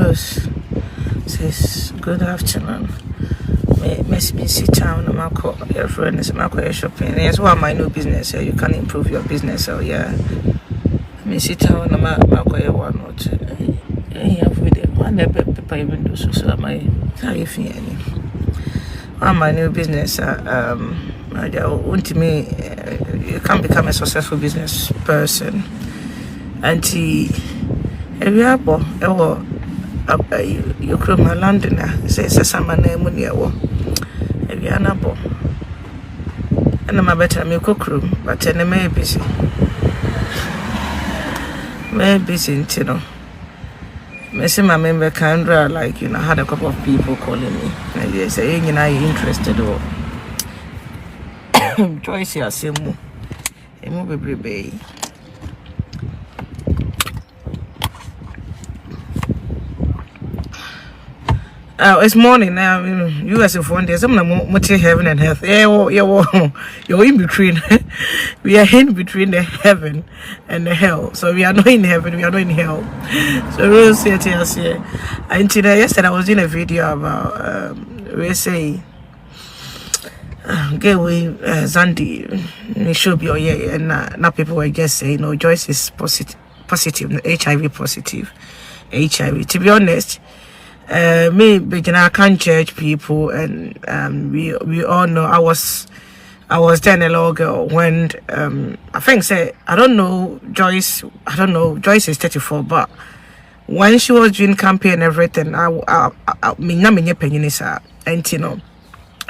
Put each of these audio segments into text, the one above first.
Rose says, good afternoon. Miss sit town, your friend is my shopping. Yes, one my new business, so you can improve your business. So yeah, Miss sit town, my one or two. One paper even do so my tariff. One my new business, want me, you can become a successful business person. And every apple, you come my London, says some name when you are. Every apple. And I'm a better milk cook room, but I may busy. May busy, you know. Messi, my member Kendra, like, you know, had a couple of people calling me. And they say, you know, are you interested or Joyce, you say, baby. It's morning now. US of one day. Some heaven and earth. You're in between. We are in between the heaven and the hell. So we are not in heaven. We are not in hell. So we'll see it here. And today, yesterday, I was in a video about we say, get away, Zandi. It should be and now people were just saying, no, Joyce is positive, HIV positive, HIV. To be honest. Me I can't judge people, and we all know I was then a little girl when I think I don't know Joyce is 34, but when she was doing campaign and everything, I and you know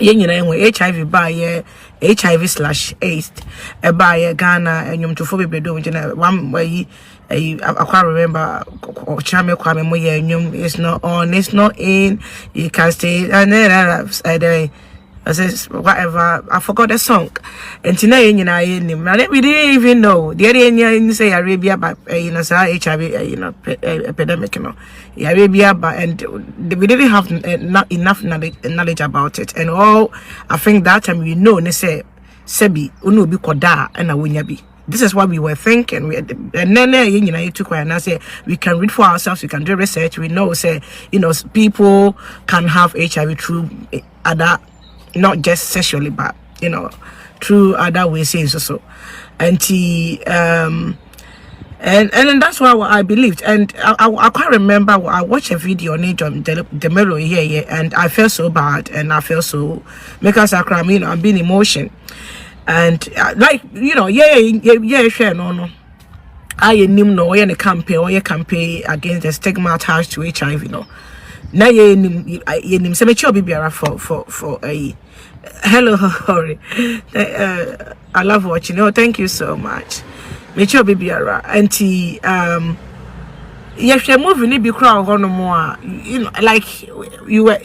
HIV by HIV/AIDS by Ghana and you to be doing one way. I can't remember. It's not on. It's not in. You can stay and then I says whatever. I forgot the song. And today we didn't even know. The other say Arabia, but HIV epidemic. Arabia, but and we didn't have not enough knowledge about it. And all I think that time we know. They say Sebi unu bi koda and a be. This is what we were thinking. And then you took and I say we can read for ourselves, we can do research, we know people can have HIV through other, not just sexually, but through other ways also. And and that's what I believed. And I can't remember. I watched a video on it on the Melo here, and I felt so bad, and I felt so because I'm being emotion. And like share no. I no a campaign against the stigma attached to HIV no. Now se me chobi biara for a hello Hori. I love watching. Oh, thank you so much. Me chobi biara anti yes, you're moving be crowd no more. Like we were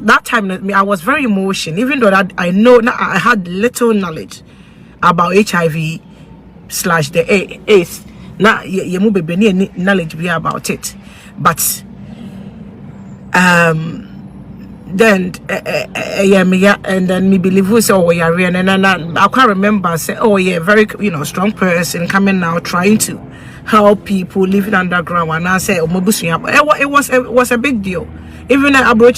that time. I was very emotional, even though that I know I had little knowledge about HIV/the AIDS. Now you move be knowledge be about it, but then and then me believe we say and I can't remember say very strong person coming now trying to help people living underground. And I say it was a big deal. Even a big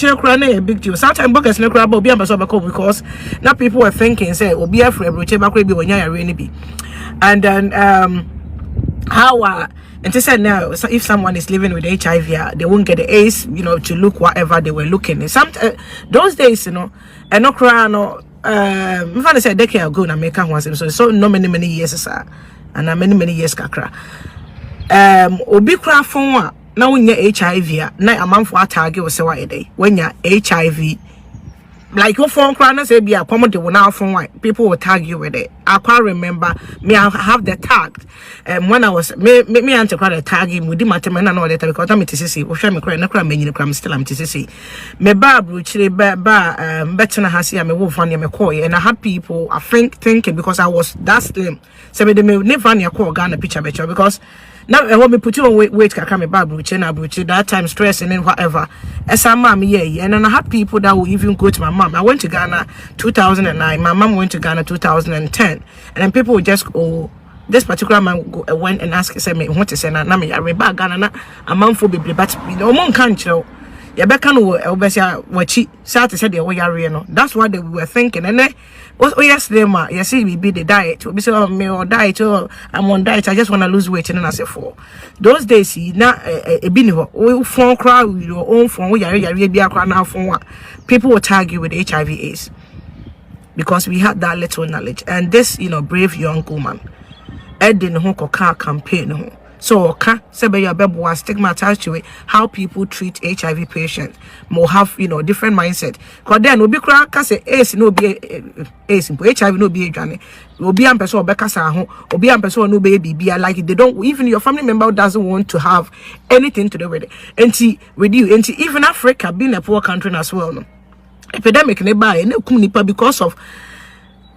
deal. Sometimes because now people were thinking say be afraid and then how and they said now if someone is living with HIV they won't get the AIDS to look whatever they were looking. Those days and no cry no I said decade ago na make so no many years and many years kakra obi kra fon na wonya HIV na amanfo atage wo se wa ede wonya HIV like your phone cry na say be a common de now phone people will tag you with it. I can't remember me I have the tag when I was me anti cry tag him with my time and all that because I'm to see we share me cry na cry me cry still I'm to see me ba bruchire ba better na hasi me wo fan me call and I had people I think thinking because I was that slim so me never near call Ghana picture because now I want me put you on weight can me back that time stress and then whatever as a mom and then I had people that will even go to my mom. I went to Ghana 2009, my mom went to Ghana 2010 and then people would just go this particular man went and asked me what to say na me yare ba Ghana na amanfo bebre but omo nka nkyerɛw yɛbɛka no obesia wachi say to say the yare no. That's what they were thinking. And then yesterday ma you see we be the diet we say oh me on diet, oh I'm on diet, I just want to lose weight. And I say for those days na ebi ni ho we phone crowd your own phone we yare bi akra na phone people will tag you with HIV AIDS because we had that little knowledge. And this brave young woman Edin ho koka campaign ho. So okay, sebe ya bebo stigma attached to it, how people treat HIV patients more have different mindset. Cause then obi kra ka say AIDS no be AIDS, HIV no be adwane. Obi am person obeka sa ho, obi am person no be bibia, like they don't, even your family member doesn't want to have anything to do with it. And with you, and even Africa being a poor country as well, no. Epidemic nearby, because of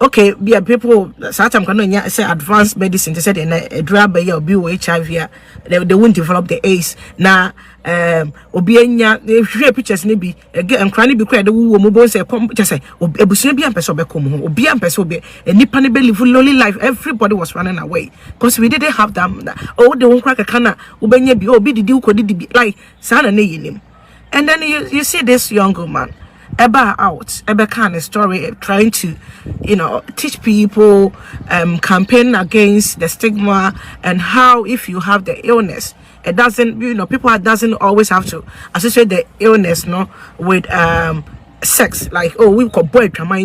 okay, be a people certain can say advanced medicine. They said a drug by your HIV, they won't develop the AIDS. Now, obienya they share pictures maybe again cranny be cried the mobile say just say ebusun be person be come home obi am person be nipa ne be live lonely life. Everybody was running away because we didn't have them. Oh, they won't crack a canna ubenya be obi did you could like sana ne yinim. And then you see this young man out kind of story trying to teach people, campaign against the stigma and how if you have the illness it doesn't people doesn't always have to associate the illness with sex, like oh we could boy trauma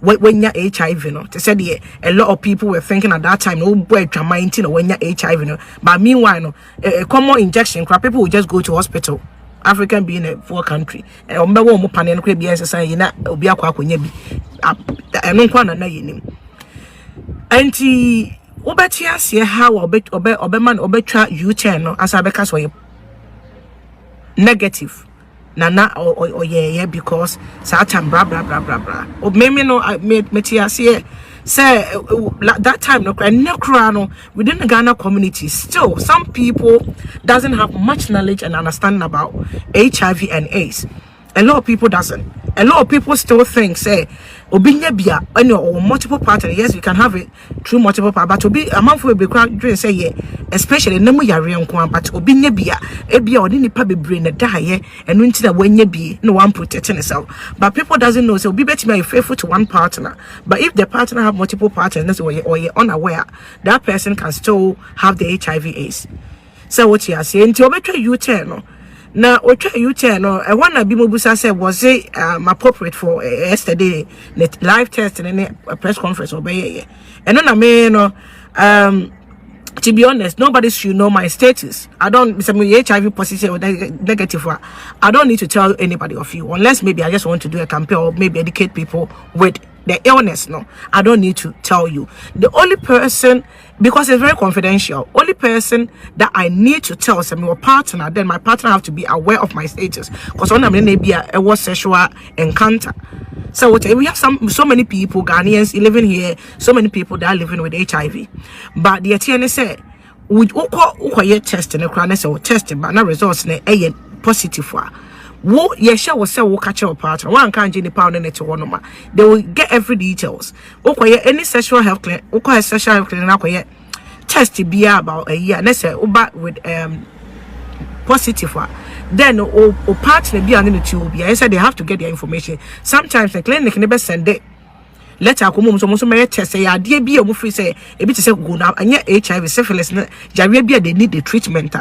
when you're HIV they said a lot of people were thinking at that time oh boy trauma when you're HIV but meanwhile a common injection people will just go to hospital. African being a poor country, and omo panen kwe bi ensesa na obi akwa akonya bi eno kwa na yinim anti obeti ase how obeman obetwa U10 no asa beka so negative na yeah because certain blah blah blah blah blah o me no meti ase say that time no within the Ghana community still some people doesn't have much knowledge and understanding about HIV and AIDS. A lot of people doesn't. A lot of people still think say obinya bia or multiple partner. Yes, we can have it through multiple partner, but to be a month will be doing say yeah, especially nemu yare nko but obinya bia ebia or nipa be brain die and when you be no one protecting itself. But people doesn't know so be better be faithful to one partner. But if the partner have multiple partners or you're unaware, that person can still have the HIV AIDS. So what you are saying until better you tell now, what you tell no, I wanna be Mobusa said was it appropriate for yesterday live test and a press conference or and then I mean to be honest, nobody should know my status. I don't some HIV positive or negative. I don't need to tell anybody of you unless maybe I just want to do a campaign or maybe educate people with the illness. No, I don't need to tell you. The only person, because it's very confidential, only person that I need to tell is my partner. Then my partner have to be aware of my status because when I'm in a was sexual encounter. So we have so many people, Ghanaians living here, so many people that are living with HIV. But the ATN said, we test and the testing, but no results positive. Wo yesha was say wo catch your partner one can't any pound in it to one they will get every details. Any sexual health clinic sexual health clinic test to be about a year let's say with positive then o partner be an in the I said they have to get their information. Sometimes the clinic never send it letter come so many tests say idea be a free say a bit say go now and HIV syphilis jarabia they need the treatment.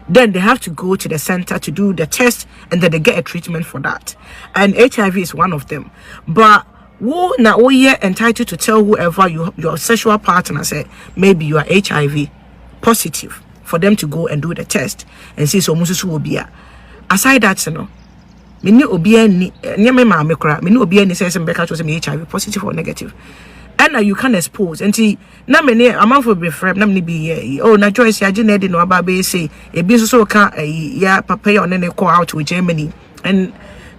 Then they have to go to the center to do the test and then they get a treatment for that. And HIV is one of them. But who now you're entitled to tell whoever your sexual partner say maybe you are HIV positive for them to go and do the test and see so much will be. Aside that, me ni obi ani nyame ma me kora me ni obi ani say some beka to say HIV positive or negative. And you can expose and see na many amount for be frame na me be oh na Joyce ya je na dey no aba be say e bi so ka ya papa ya on ne call out to Germany. And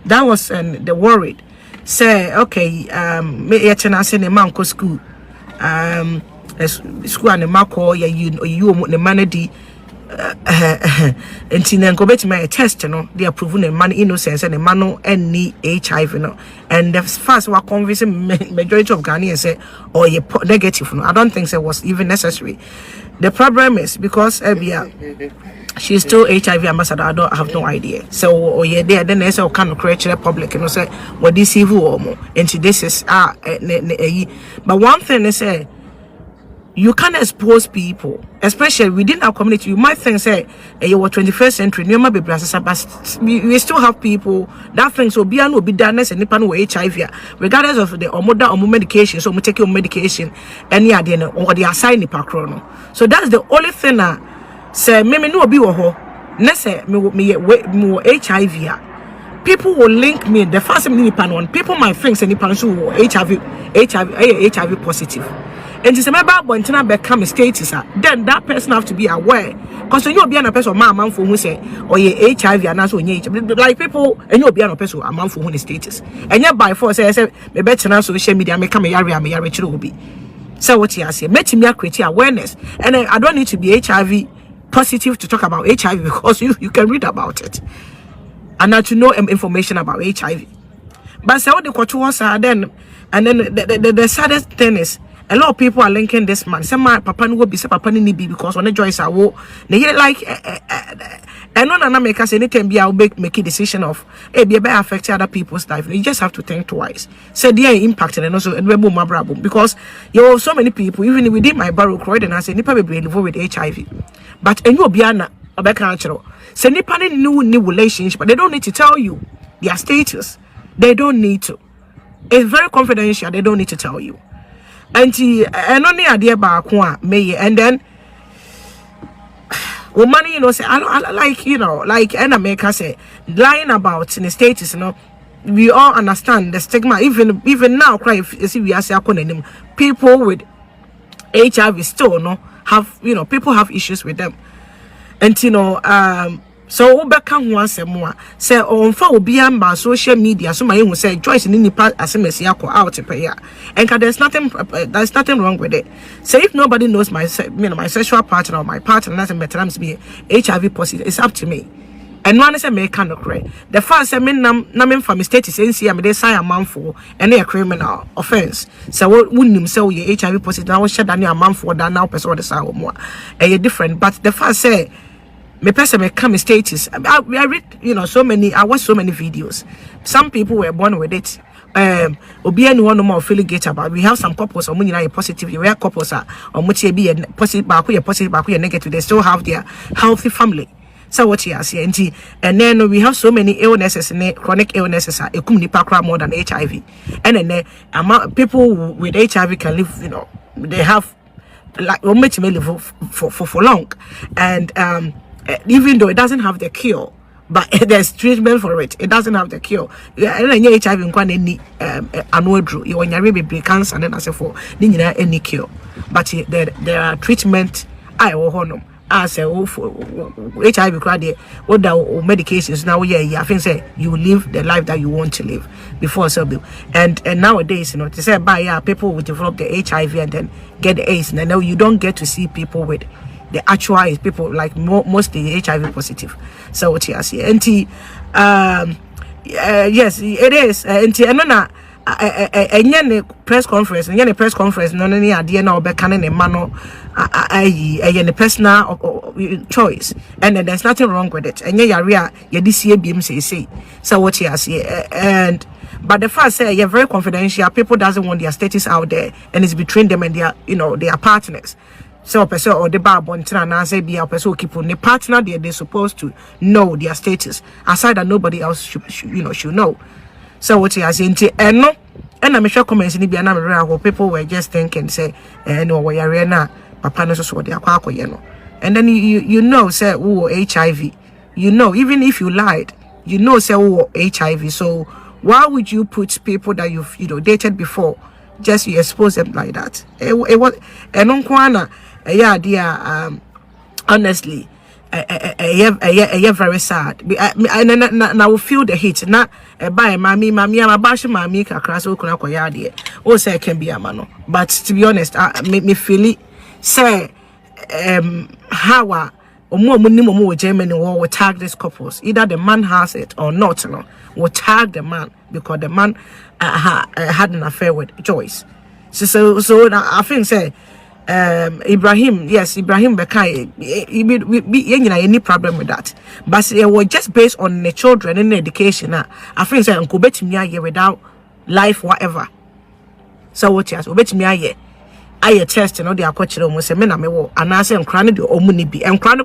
that was the worried say okay me ya chena say ne man ko school school and ma call ya you ne manadi and then go bet my test, they are proving a man innocence and a man any HIV, and the first were convincing majority of Ghanaians say, oh, you negative. I don't think so was even necessary. The problem is because she's still HIV ambassador. I have no idea. So, oh yeah, then there's all kind of create the public, say, what this evil more. And this is but one thing is say, you can't expose people, especially within our community. You might think, say, you were 21st century, you might be but we still have people that things will be done as any pan with HIV, regardless of the or medication. So we take your medication, any idea or the assign chrono. So that's the only thing that say, me no be ho. Nese me HIV. People will link me. The first thing people might think any pan so HIV positive. And it's a member when Tina become a status, then that person have to be aware. Because when you be a person, man for who say, or ye HIV and also like people, and you'll be a person, a man for who is status. And yet by force, I said, me better now social media, me come a yari will be. So what you say, make me create awareness. And I don't need to be HIV positive to talk about HIV because you can read about it. And now to know information about HIV. But so what the quarters are then, and then the saddest thing is, a lot of people are linking this man. Some my papa no go be say papa ni be because when the Joyce are like and no make us anytime be I'll make a decision of be affect other people's life. You just have to think twice. So they are impacted and also because you have so many people even within my barrel crowd and I say nipa be live with HIV. But and you be an natural. So nipa new relationship, but they don't need to tell you their status. They don't need to. It's very confidential. They don't need to tell you. And only idea back one may and then money, say I like like and America say lying about in the status, we all understand the stigma. Even now, cry if you see we are saying people with HIV still have people have issues with them, and so Obeka once more say on for be on social media. So my will say Joyce in nipa as out and there's nothing wrong with it. So if nobody knows my sexual partner or my partner doesn't matter be HIV positive, it's up to me. And one is a make kind of cray. The first I mean nam from status NC they sign a month for any criminal offense. So what wouldn't say you HIV positive now shut down a month for that now person the sound more a different. But the first say me person may come status. I read, so many. I watch so many videos. Some people were born with it. Obi anyone no more feeling get about. We have some couples or money positive. We have couples are or much be a positive, back negative. They still have their healthy family. So what you are saying, and then we have so many illnesses and chronic illnesses. More than HIV, and then people with HIV can live. They have like may live for long, and even though it doesn't have the cure, but there's treatment for it. It doesn't have the cure. And HIV any anodru, you want your cancer and then as for any cure. But there are treatment I will honor. As a for HIV crowd what the medications now I think say you live the life that you want to live before something. And nowadays, to say by people will develop the HIV and then get the AIDS. And now you don't get to see people with the actual people like mostly HIV positive. So what you see, and yes, it is. And any press conference, no any idea now be canning a mano, a personal choice, and there's nothing wrong with it. And yeah, this year say. So what you see, and but the first say you're very confidential. People doesn't want their status out there, and it's between them and their their partners. So person or the bar bontina and say be a person keep on the partner they're supposed to know their status aside that nobody else should know. So what you are saying and no and I'm sure comments in the people were just thinking say no we are now papa no so they are and then you say HIV even if you lied say HIV. So why would you put people that you've dated before just you expose them like that? It was and yeah, dear, honestly, very sad. And I will feel the heat. Not by mammy, I'm bash mammy, crash, or say can be a mano. But to be honest, make me feel it. Say, how or Germany will tag these couples. Either the man has it or not, will tag the man because the man had an affair with Joyce. So I think say Ibrahim, yes, Ibrahim Bekai, any problem with that. But it was just based on the children and the education. I think say Uncle bet me without life, whatever. So what yes, bet me I test and all the culture almost a minute and I say I'm crying the omuni and crying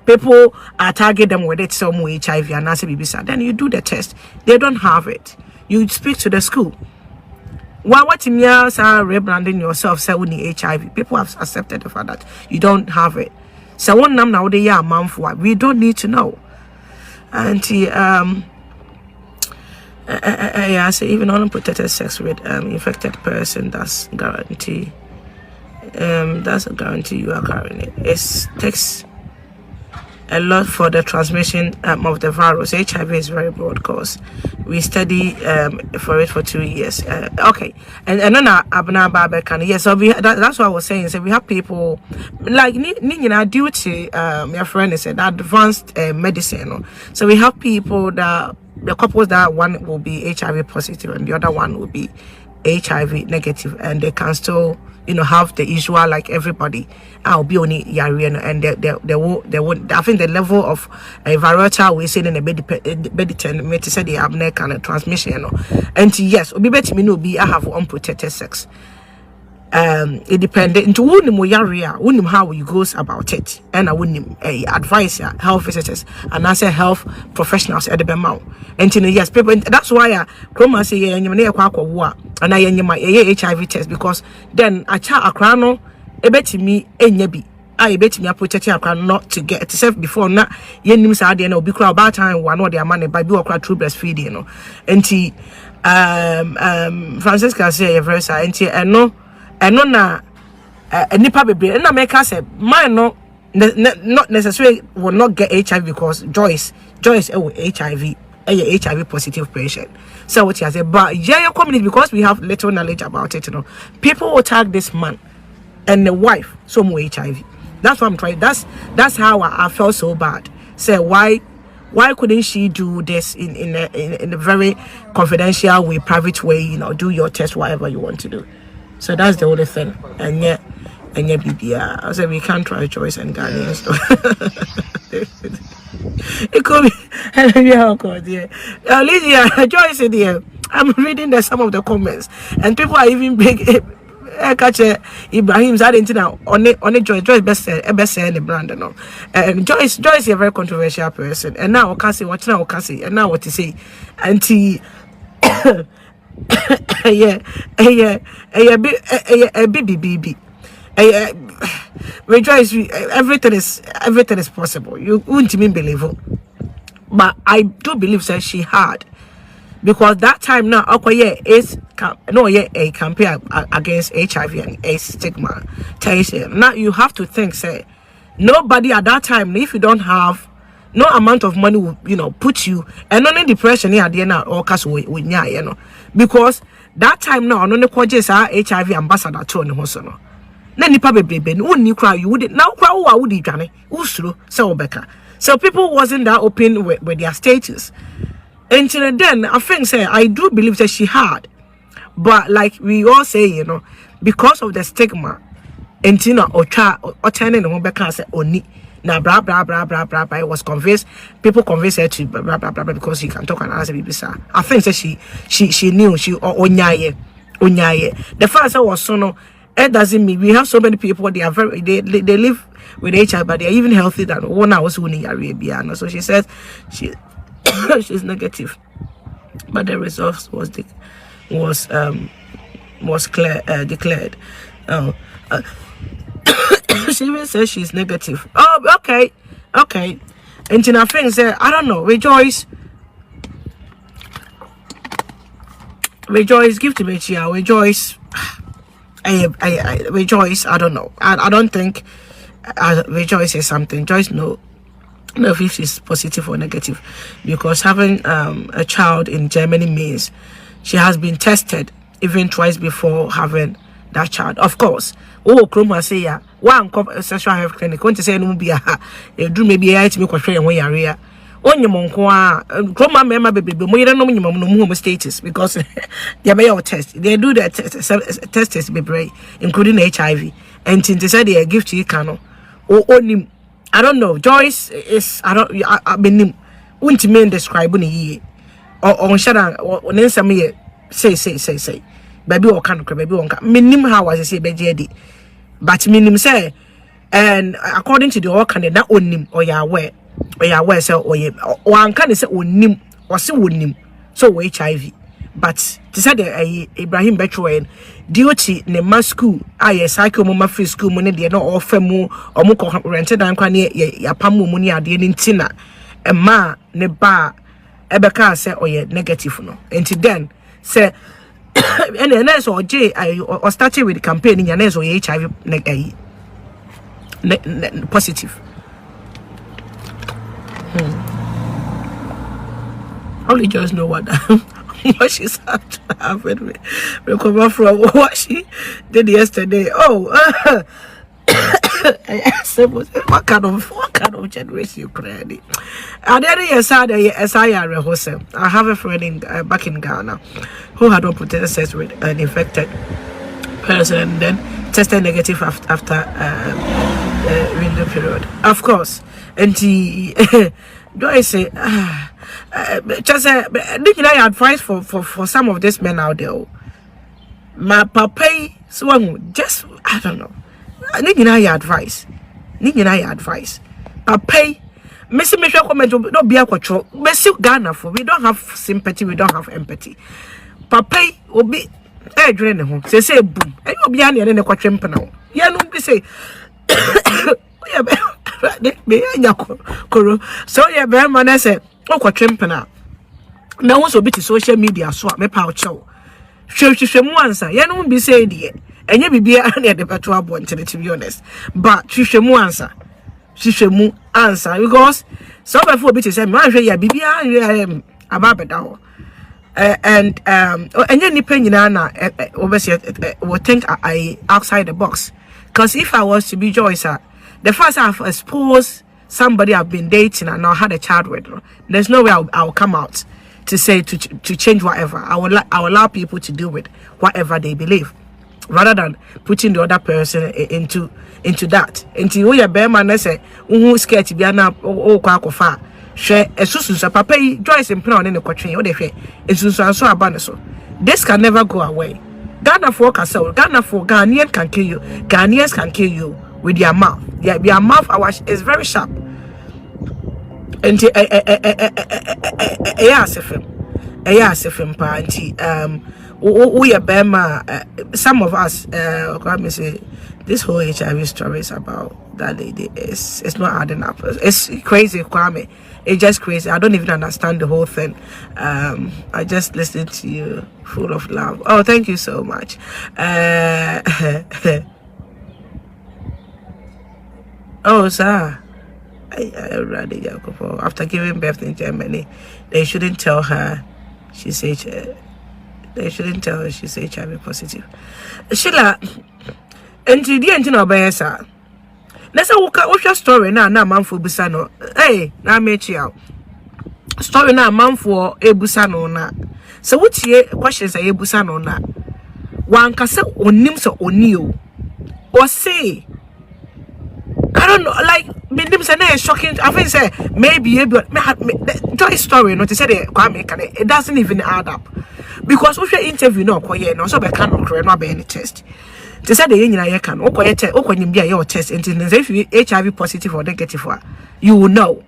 people are target them with it some HIV and I say then you do the test. They don't have it. You speak to the school. Why what in years are rebranding yourself say we HIV? People have accepted the fact that you don't have it. So one name now they are man for we don't need to know. And yeah, so even unprotected sex with infected person, that's guarantee. That's a guarantee you are carrying it. It takes a lot for the transmission of the virus. HIV is very broad cause. We study for it for 2 years. Okay, and then Abna Babekan. Yes, so that's what I was saying. So we have people like Nina due to your friend said advanced medicine. So we have people that. The couples that one will be HIV positive and the other one will be HIV negative, and they can still, have the usual like everybody. I'll be only Yarian, and they won't. I think the level of viral we see in the bed say they have neck and transmission, and yes, be better me no be I have unprotected sex. It depended into wouldn't how you goes about it, and I wouldn't advise health visitors and I say health professionals at the Bemau. And yes, people that's why Chroma say and I my HIV test because then I chat a crown a bet me I bet me a protecting a crown not to get itself before not yenim sad no be crowd about time one or their money by do a crowd true breastfeeding and Francisca say a verse and no. And no nipa baby and make us say mine not necessarily will not get HIV because Joyce HIV a HIV positive patient. So what you say, but your community because we have little knowledge about it, people will tag this man and the wife some more HIV. That's what I'm trying. That's how I felt so bad. Say why couldn't she do this in a very confidential way, private way, do your test, whatever you want to do. So that's the only thing. And yet BBR. I said we can't try Joyce and Ghanaians. It could be yeah, Lydia, Joyce in here. I'm reading some of the comments and people are even big catch Ibrahim's adding now on it Joyce best selling the brand and Joyce is a very controversial person and now Okasi what now Okasi and now what to say auntie baby. Rejoice, everything is possible. You wouldn't even believe it. But I do believe that she had because that time now is a campaign against HIV and AIDS stigma. Now you have to think say nobody at that time if you don't have no amount of money will put you and only depression here there now or cause with because that time now on the projects are HIV ambassador to no hoso na nipa bebrebe no ni cry you would now cry who would dwane usuro say obeka so people wasn't that open with their status until then I think say I do believe that she had but like we all say because of the stigma until or turning the beka say oni now blah blah blah blah blah blah. I was convinced. People convinced her to blah blah blah blah because she can talk and answer people. I think that she knew she onyaye. The fact that was so no, it doesn't mean we have so many people. They are they live with HIV, but they are even healthy than one I was winning Arabia. So she says she's negative, but the results was declared. She even says she's negative. Oh, okay. And Tina Feng said, I don't know. Rejoice, give to me, Chia. Rejoice. I Rejoice. I don't know. I don't think Rejoice is something. Joyce, no, if she's positive or negative, because having a child in Germany means she has been tested even twice before having that child. Of course, Chroma say one sexual health clinic want to say no be a do maybe I to me kwhwe yan yare onye monko a grandma mema bebe mo yere no nyimam no mu status because they be your test they do the tests bebe including HIV and they say they give to you cano onim I don't know Joyce is I don't I mean won't mean describe ni on shada on nsam ye say baby o kan baby on ka minim how was say be jedi but minim say and according to the all can that onim or ya aware say or an can say onim or say onim so HIV but to say the Ibrahim Betroen duty ne ma school aye cycle mo ma free school mo ne de no offer mu or mo rented dan kwa ne ya pam mo ni ade ni ntina e ma ne ba ebeka say oye negative no and then say and then so J I started with the campaign in your so HIV positive. Only just know what she's had to have recover from what she did yesterday. Oh, what kind of generation you created? I have a friend in back in Ghana who had unprotected sex with an infected person and then tested negative after window period. Of course, and he do I say just did I advise for some of these men out there? My papa so just I don't know. Need advice. Papa, Missy Michelle comment don't be a control. Messi Ghana for we don't have sympathy, we don't have empathy. Papa will be a drain home. Say boom. And you'll be any other quatrain now. Yeah, no, say so yeah, bear man say, oh, quatrain now. Now also be to social media swap me power chow. She once, yeah, no be say dear. And you be any the patrol born to be honest. But she answer because some before bitches say man ya bibia ababeda and any penny na obviously will think I outside the box because if I was to be Joyce the first I've exposed somebody I've been dating and now had a child with, there's no way I'll come out to say to change whatever. I will allow people to deal with whatever they believe rather than putting the other person into that. Until we are bear man say who scared to be an kwakofa share a susu papa Joyce and plan in the country or they say it's so abandoned. This can never go away. Ghana for Castle, Ghana for Ghanaian can kill you. Ghanaians can kill you with their mouth. Their mouth is very sharp. And we are Bema. Some of us, let me say, this whole HIV story is about that lady. It's not adding up. It's crazy, Kwame. It's just crazy. I don't even understand the whole thing. I just listened to you, full of love. Oh, thank you so much. Oh, sir. After giving birth in Germany, they shouldn't tell her she's HIV. They shouldn't tell her she's HIV positive. Sheila, and she didn't know by her. Let's look at your story now. Now, man for Busano. Hey, now meet you. Story now, man for a Busano. Na. So, what's your questions? A Busano na. One cassa or nims or new or say. I don't know, like, it's shocking. I think say maybe Joyce story, not to say it doesn't even add up. Because if you interview no so be cannot create no be any test. To say the you can your test and if you HIV positive or negative, you will know.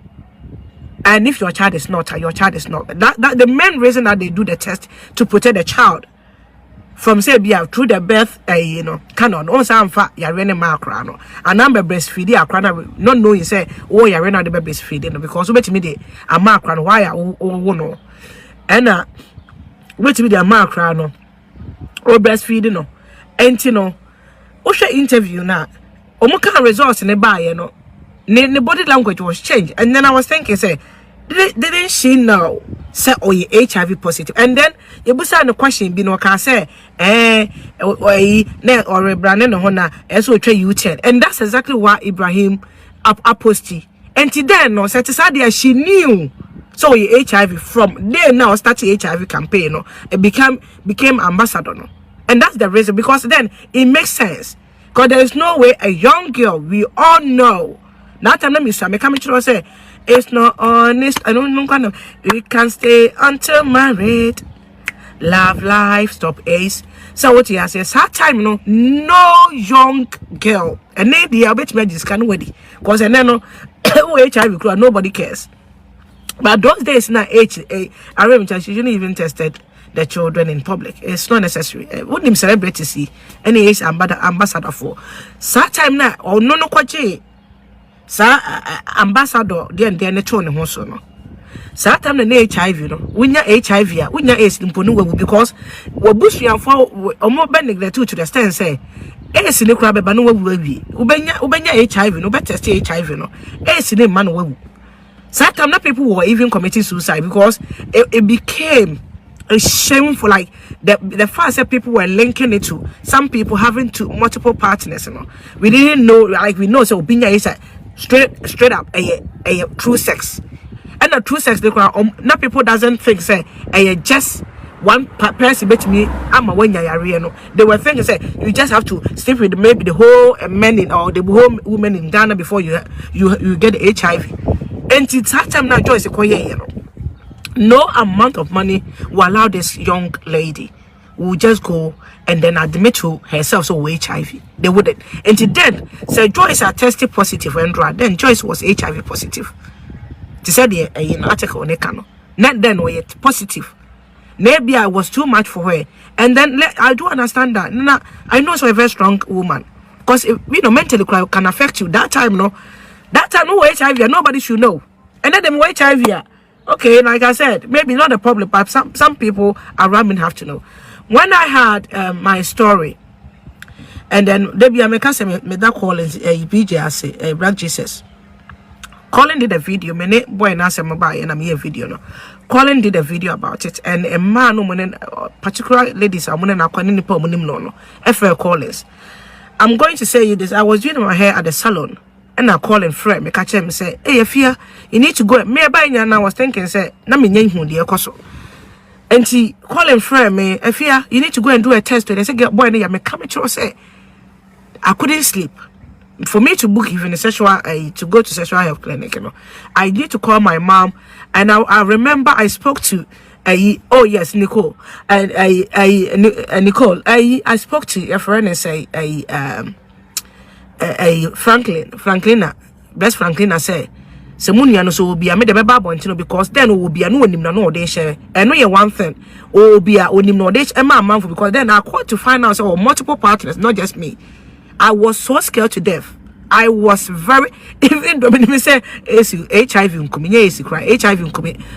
And if your child is not, your child is not. That the main reason that they do the test to protect the child from say through the birth, canon. Also, I'm fat. You're running macrano. And I'm breastfeeding. I not know you say, oh, you're running the breastfeeding because wait me the a macrano. Why no? And wait me the macrano or breastfeeding no. And Osha interview now. Omuka results in the buy, the body language was changed. And then I was thinking, say, Didn't she know? Say, oh, you HIV positive. And then you put on the question, be no can say, or Brandon Hona, as we try you 10. And that's exactly what Ibrahim aposty. And then, no, said she knew. So you HIV from there now started HIV campaign, no, it became ambassador, no. And that's the reason, because then it makes sense. Because there is no way a young girl, we all know. That time, let me come to say, it's not honest. I don't know kind of. We can stay until married. Love life, stop AIDS. So what he says, that time no young girl. And maybe I bet me this can wedding. Because I know HIV crowd, nobody cares. But those days now I remember she shouldn't even tested the children in public. It's not necessary. Wouldn't him celebrate to see any age ambassador for. So that time now or no kwache. Sa ambassador then tone ho so no sa time na HIV no wunya HIV a wunya AIDS mponu wabu because wabusuanfo omo be neglect to the extent say AIDS ne kura beba no wabu awie ubenya HIV no be test HIV no AIDS ne man wabu sa time na people were even committing suicide because it became a shameful, like the fact that people were linking it to some people having to multiple partners, you know. We didn't know, like we know so Binya is straight up a true sex. And the true sex, not people doesn't think say just one person bet me I'm a when you know. They were thinking say you just have to sleep with maybe the whole men in or the whole women in Ghana before you get the HIV. And it's that time now Joyce you know. No amount of money will allow this young lady will just go and then admit to herself so HIV. They wouldn't. And then so Joyce are tested positive and then Joyce was HIV positive. She said in article on Ekano. Not then we positive. Maybe I was too much for her. And then I do understand that. Now I know she's a very strong woman. Because mentally can affect you. That time no HIV, nobody should know. And then them HIV. Okay, like I said, maybe not a problem, but some people around me have to know. When I had my story, and then Debbie America made that call and BJ Black Jesus. Colin did a video, my name boy and I'm here video no. Colin did a video about it, and a man woman particular ladies are winning no. FL Collins. I'm going to say you this. I was doing my hair at the salon. And I call and friend, me catch him say, hey, Fia, you need to go. Me by now, I was thinking, say, na me name dear Coso. And he call and friend me, Fia, you need to go and do a test. And I said, boy, me come to say, I couldn't sleep. For me to book even a sexual, to go to sexual health clinic, you know, I need to call my mom. And I remember I spoke to, oh yes, Nicole, and Nicole, I spoke to a friend and say, Franklina, best Franklina say, Semunia no so be a made a babble because then will be a no no they share. And no one thing, or be a onim no day a man because then I called to find out multiple partners, not just me. I was so scared to death. I was very even though me say HIV cry HIV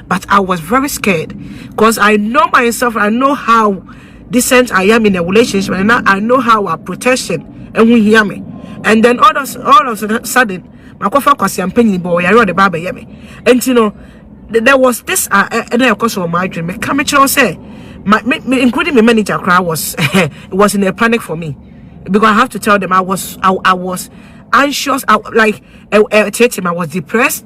but I was very scared because I know myself, I know how decent I am in a relationship, and I know how our protection and we hear me. And then all of a sudden, my coffee was champagne boy. I wrote the Baba yummy, and you know there was this and of course of my dream. Come say, including my manager, cry was it was in a panic for me because I have to tell them I was anxious. I was depressed.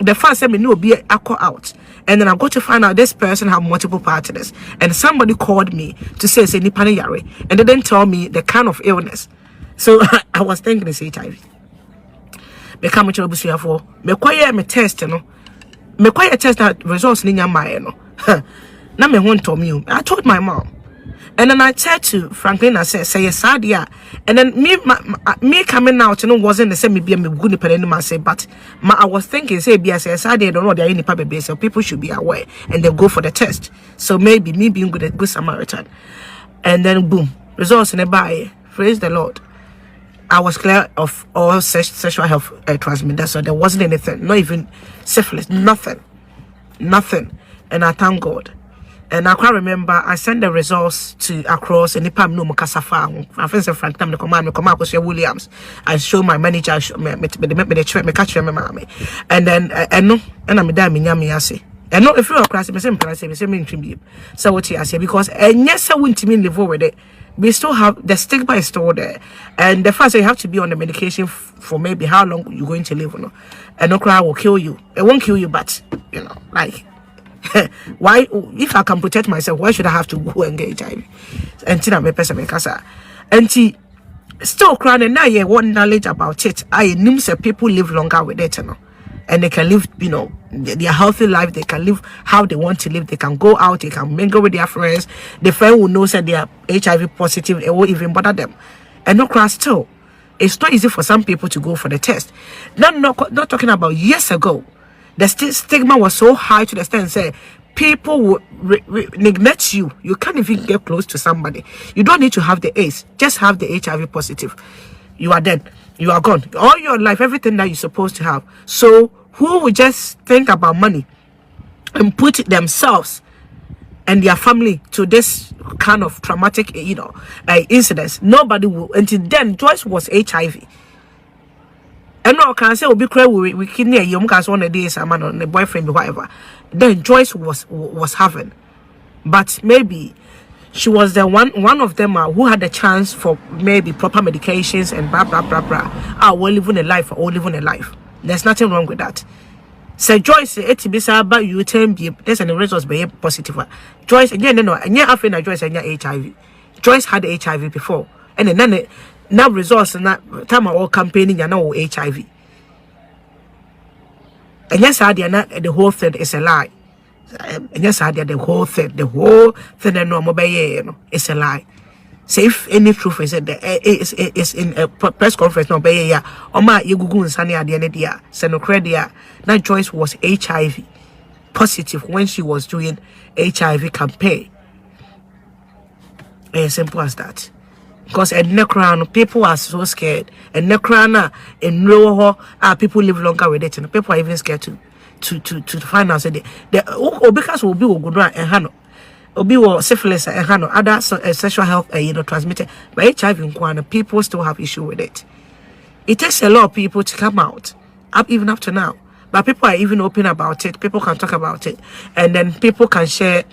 The first time I knew be I call out, and then I got to find out this person have multiple partners, and somebody called me to say Nipani Yare, and they didn't tell me the kind of illness. So I was thinking it's HIV. Me come to Busia for me quiet me test no. Me quiet test that results in my no. Now me won't tell me. I told my mom. And then I said to Franklin, I said, say yes, yeah. And then me coming out, you know, wasn't the same me be a good person, say, but I was thinking, say, be as I don't know there any public base, so people should be aware and they go for the test. So maybe me being good Samaritan. And then boom, results in a buy. Praise the Lord. I was clear of all sexual health transmitters, so there wasn't anything, not even syphilis, nothing. And I thank God. And I can't remember, I sent the results to across and Nipam no Mukasafa. I think the Frank Tam the command Williams. I show my manager, me catch my mommy. And then and no, and I'm a damn yami. And no, if you're a class, the same class, the same tribute. So what I say, because and yes, I wouldn't mean live over there. We still have the stigma is still there. And the fact that you have to be on the medication for maybe how long you're going to live, and no crowd will kill you. It won't kill you, but like. Why, if I can protect myself, why should I have to go and get HIV? And Tina me person kasa. And still crying and now you want knowledge about it. I know that people live longer with it, and they can live, their healthy life. They can live how they want to live. They can go out. They can mingle with their friends. The friend who knows that they are HIV positive, it won't even bother them. And no cry still. It's not easy for some people to go for the test. Not talking about years ago. The stigma was so high to the extent say people would neglect you. You can't even get close to somebody. You don't need to have the AIDS. Just have the HIV positive. You are dead. You are gone. All your life, everything that you're supposed to have. So who would just think about money and put themselves and their family to this kind of traumatic, incidents? Nobody will. Until then, Joyce was HIV. And no can say we cry we kidney you can one days a man on the boyfriend whatever. Then Joyce was having, but maybe she was the one of them who had the chance for maybe proper medications and blah blah blah blah. We're living a life, or living a life. There's nothing wrong with that. Say Joyce, but you turn be there's an results be positive. Joyce again no, and yeah, after Joyce and HIV. Joyce had HIV before, and then. Now results na time all campaigning you know HIV. And yes, the whole thing is a lie. And yes, the whole thing and no mobile is a lie. So if any truth is is in a press conference no be ya or ma you Google nsani ade ne dia se no credia na Joyce was HIV positive when she was doing HIV campaign. As simple as that. Because at Necran, people are so scared. And Necrana in lower people live longer with it, and people are even scared to find out that the because will be good and hano, obi will syphilis and hano, other sexual health transmitted. But HIV in Kwana, people still have issue with it. It takes a lot of people to come out, even up to now. But people are even open about it. People can talk about it, and then people can share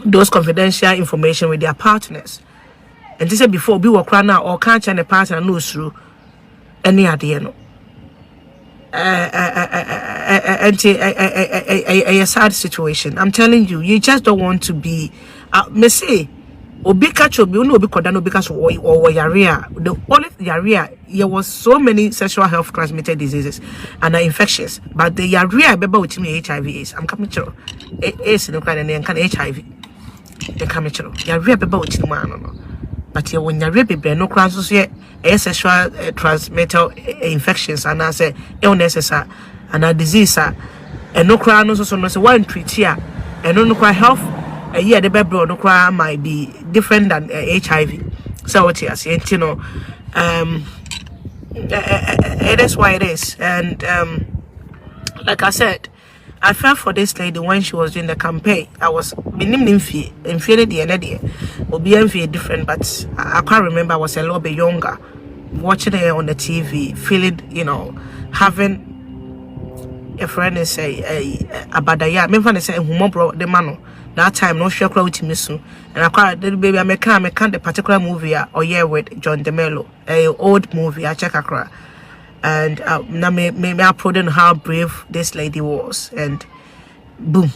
those confidential information with their partners. And this said before we walk around now or can't change a partner no through any idea. A sad situation. I'm telling you, you just don't want to be me say obi catch obi no obi koda no because or diarrhea. The only diarrhea there was so many sexual health transmitted diseases and infections, but the diarrhea beba with me HIV is I'm coming to is no kind and can HIV the coming to diarrhea beba with no. But when you're baby, no crowns here, sexual transmitted infections and as illnesses and a disease, and no crown also no one treat here, and no cry health. A year the baby no cry might be different than HIV. So what you say, it is why it is, and like I said. I felt for this lady when she was doing the campaign. I was minimum fee and feeling the energy will be different, but I can't remember. I was a little bit younger, watching her on the TV, feeling, having a friend and say a badaya. Me friend say who bro the man that time no sure crowd me soon. And I cried little baby. I can't the particular movie or yeah with John DeMello, a old movie. I check a cry. And now me applauding how brave this lady was, and boom,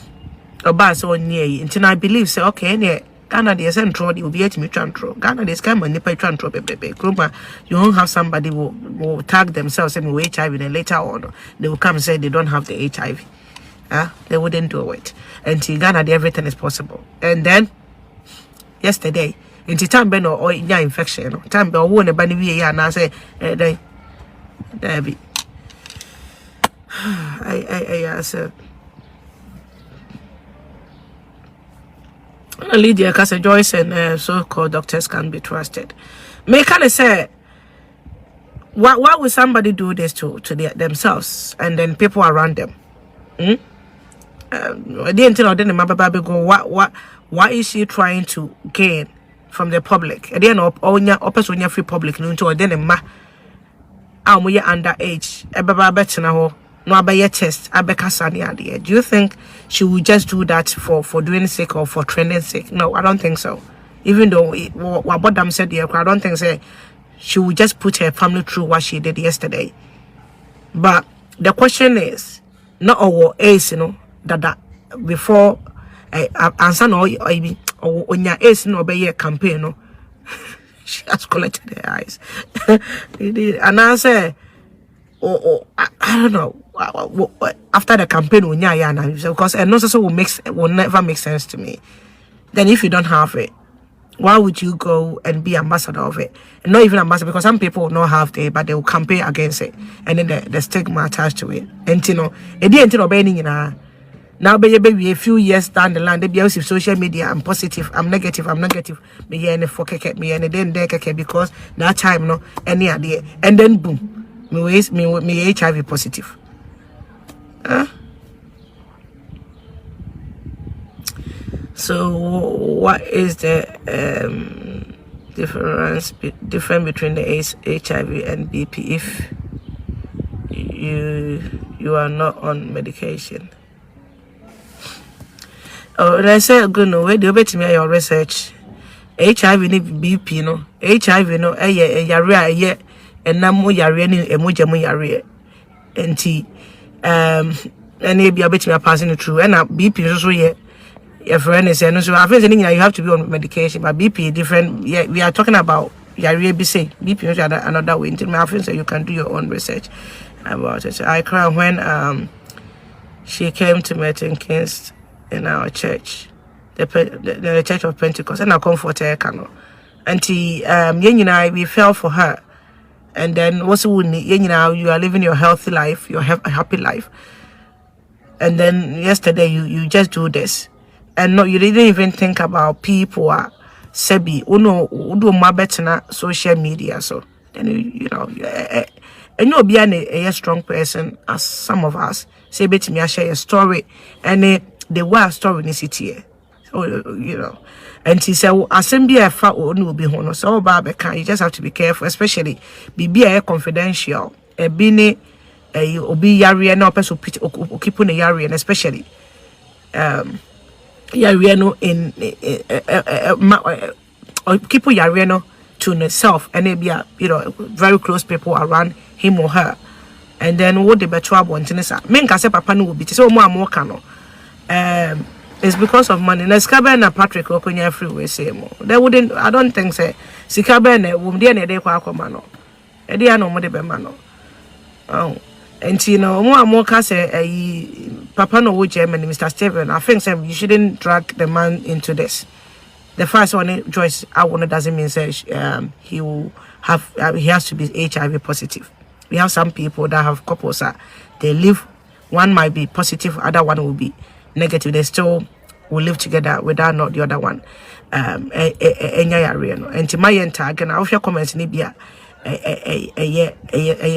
about so near until I believe say okay, yeah, Ghana the central will be at me trantro. Ghana this kind of nipa trantro baby. You won't have somebody will tag themselves and with HIV, and later on they will come and say they don't have the HIV. They wouldn't do it until Ghana everything is possible. And then yesterday, into time ben or infection, time ben won a bunny we and I say Debbie. I said Lydia because Joyce and so-called doctors can be trusted. May kind of say why would somebody do this to themselves and then people around them? What is she trying to gain from the public? At the end of all your free public no to then ma we underage ebeba betina ho no abaye test abeka sani ade. Do you think she will just do that for doing sake or for trending sake? No, I don't think so. Even though what Bodam said here, I don't think she will just put her family through what she did yesterday. But the question is, not our ace, that before answer no or when your ace no be a campaign, no, she has collected her eyes. And I say, I don't know. After the campaign, because and also will never make sense to me. Then if you don't have it, why would you go and be ambassador of it? And not even ambassador, because some people will not have it, but they will campaign against it, and then the stigma attached to it. And it didn't obey now baby a few years down the line, they be also social media. I'm positive, I'm negative, me and for me and then there because that time no any idea, and then boom, me HIV positive. So what is the difference between the HIV and BP if you are not on medication? Oh, they say good no way do bet me your research. HIV ni BP no. HIV no yare enamo yare ni emoja mu yare. Enti any be bet me passing through and BP so ye your friend is saying so I feel you have to be on medication, but BP different. Yeah, we are talking about BP is another way. Until my friend said you can do your own research about it. So I cried when she came to Merton Kings in our church, the Church of Pentecost, and I comforted her. And we fell for her, and then also you are living your healthy life, your happy life, and then yesterday you just do this. And no, you didn't even think about people sebi udo mabetna social media. So then you know and you'll be a strong person as some of us say bet me I share a story and the wild story in the city. So you know, and he said assembly a fa will be hono so barbecue. You just have to be careful, especially be a confidential a bini obi yari no person keep on a yari, and especially Yariano in people Yariano to himself, and maybe very close people around him or her, and then what the better wanting is men can say papa no will be so more cano. It's because of money. Let's come and Patrick Okonya freeway say more. They wouldn't. I don't think say Sikabene wum dia ne de kwa akomano. E dia no mo de be mano. Oh. And more can say Papa no Germany, Mr. Steven. I think you shouldn't drag the man into this. The first one, Joyce, I want doesn't mean say he will have he has to be HIV positive. We have some people that have couples they live, one might be positive, other one will be negative. They still will live together without not the other one. And to my entire again, I offer comments in Libya.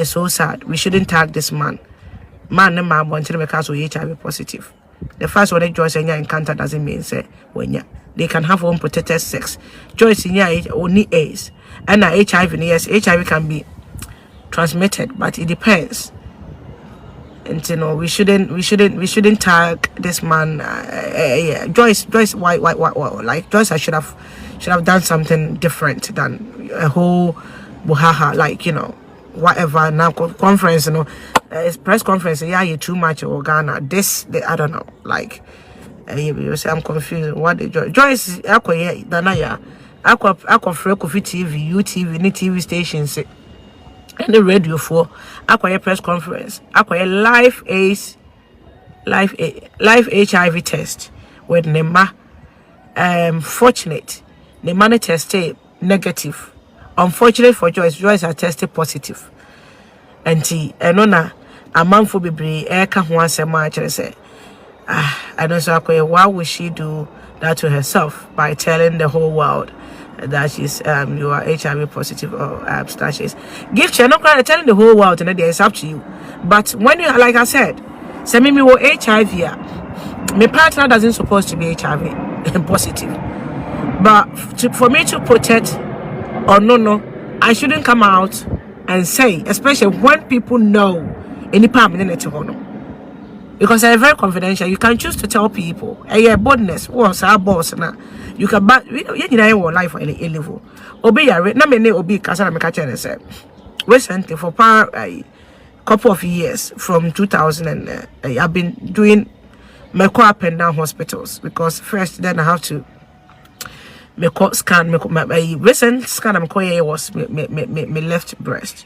So sad. We shouldn't tag this man. Man and man wanted to make us HIV positive. The first one Joyce and encounter doesn't mean say when they can have unprotected sex. Joyce in only AIDS and HIV. Yes, HIV can be transmitted, but it depends. And we shouldn't tag this man. Joyce, why? Like Joyce, I should have done something different than a whole. Buhaha, like whatever now conference, it's press conference. Yeah, you too much or Ghana. I don't know. Like, you say I'm confused. What the Joyce? Akwa Danaya, Akwa Freko TV, UTV, any TV stations, and the radio for Akwa press conference. Akwa live HIV test with Nema. Fortunate, the money tested negative. Unfortunately for Joyce has tested positive. And a month for be once a match and say, I don't know why would she do that to herself by telling the whole world that she's you are HIV positive or abstinence. Gift you're not crying telling the whole world and it's up to you. But when you like I said, send me HIV my partner doesn't supposed to be HIV positive, but for me to protect or no, I shouldn't come out and say, especially when people know any part in it, because I'm very confidential. You can choose to tell people, "Hey, boldness was our boss now." You can, but you know, life at a level. Obi, na me ne obi kasa na me catch and say, recently for a couple of years from 2000 and I've been doing my up and down hospitals because first then I have to me scan my recent scan was my left breast.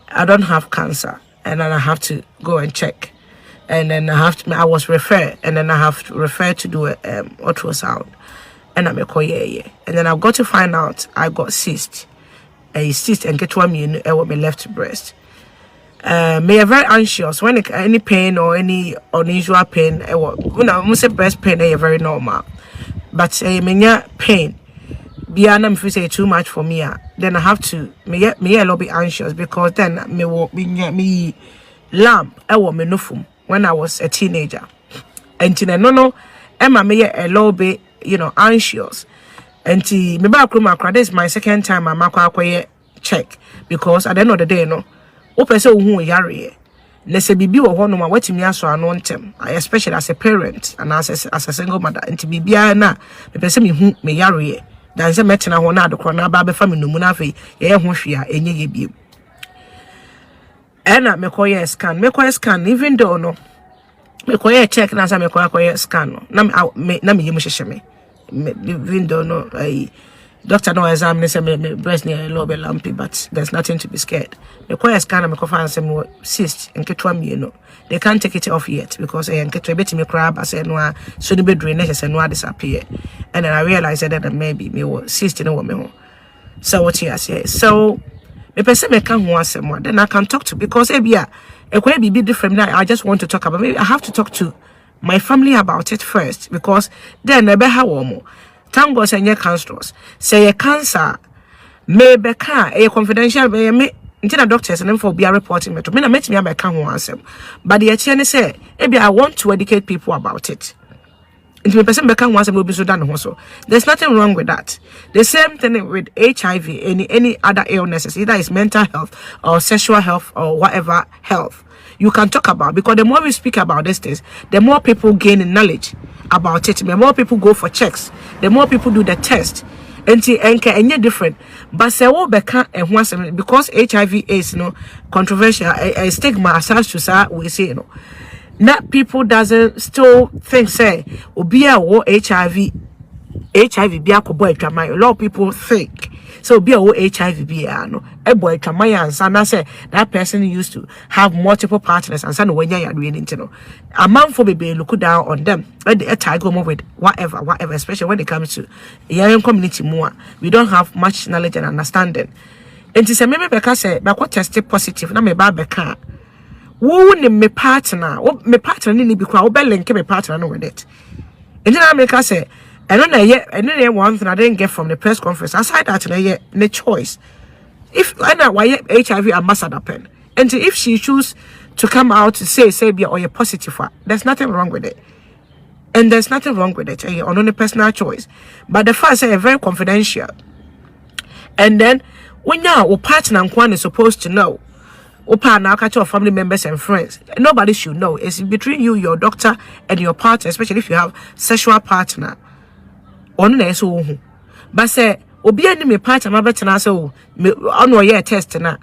I don't have cancer, and then I have to go and check, and then I was referred, and then I have to refer to do a ultrasound, and I'm and then I've got to find out I got cyst and get one with my left breast. Me are very anxious when any pain or any unusual pain. Most breast pain is very normal, but many pain. Beyond if you say too much for me, then I have to me a little bit anxious because then me lamp me nufum when I was a teenager, and no Emma me a little bit anxious, and me back room this is my second time I'm check because at the end of the day person who yare na se bibi wo hono ma watimi aso ano ntem especially as a parent and as a single mother and bibia na me person me hu me yare dan se metena ho na adokro na ba be fa me numu na afei ye ho hwea enye ye biem ena me koye scan even though no me koye check na sa me koye scan no na me yemu hyehye me even though no doctor no exam say me breast near a little bit lumpy, but there's nothing to be scared. The choir scan me find some cyst and ketwa they can't take it off yet because ketwa beti me crab as no so the bed drainage and no disappear. And then I realized that maybe me was cyst no me. So what you say? So me person me can ho asem then I can talk to because e be different now. I just want to talk about maybe I have to talk to my family about it first because then be how thank God say cancerous. Say a cancer may be a confidential me until doctors and for be a reporting me to me met me I can answer. But the attorney say, maybe I want to educate people about it. If the person become once will be so done also. There's nothing wrong with that. The same thing with HIV, any other illnesses, either it's mental health or sexual health or whatever health. You can talk about because the more we speak about these things, the more people gain in knowledge about it. The more people go for checks, the more people do the test. And different. But say what and once because HIV is controversial, a stigma attached to that we say that people doesn't still think say be a HIV be a boy a lot of people think. So be a HIV be a boy tramayan and say that person used to have multiple partners and son when you're doing it. A man for baby look down on them. A tiger move with whatever, especially when it comes to young community more. We don't have much knowledge and understanding. And to say maybe because say but tested positive, na me ba beka. Wo ne me partner ni be kwa wo be link me partner no with it. And then America say and then one thing I didn't get from the press conference. Aside that, the choice. If I know why HIV ambassador pen, and if she choose to come out to say be or you're positive, there's nothing wrong with it. And there's nothing wrong with it. On only personal choice. But the first say very confidential. And then when your partner and one is supposed to know. Now catch your family members and friends. Nobody should know. It's between you, your doctor, and your partner, especially if you have sexual partner. But say obi anim me partner ma betena so ono ye test na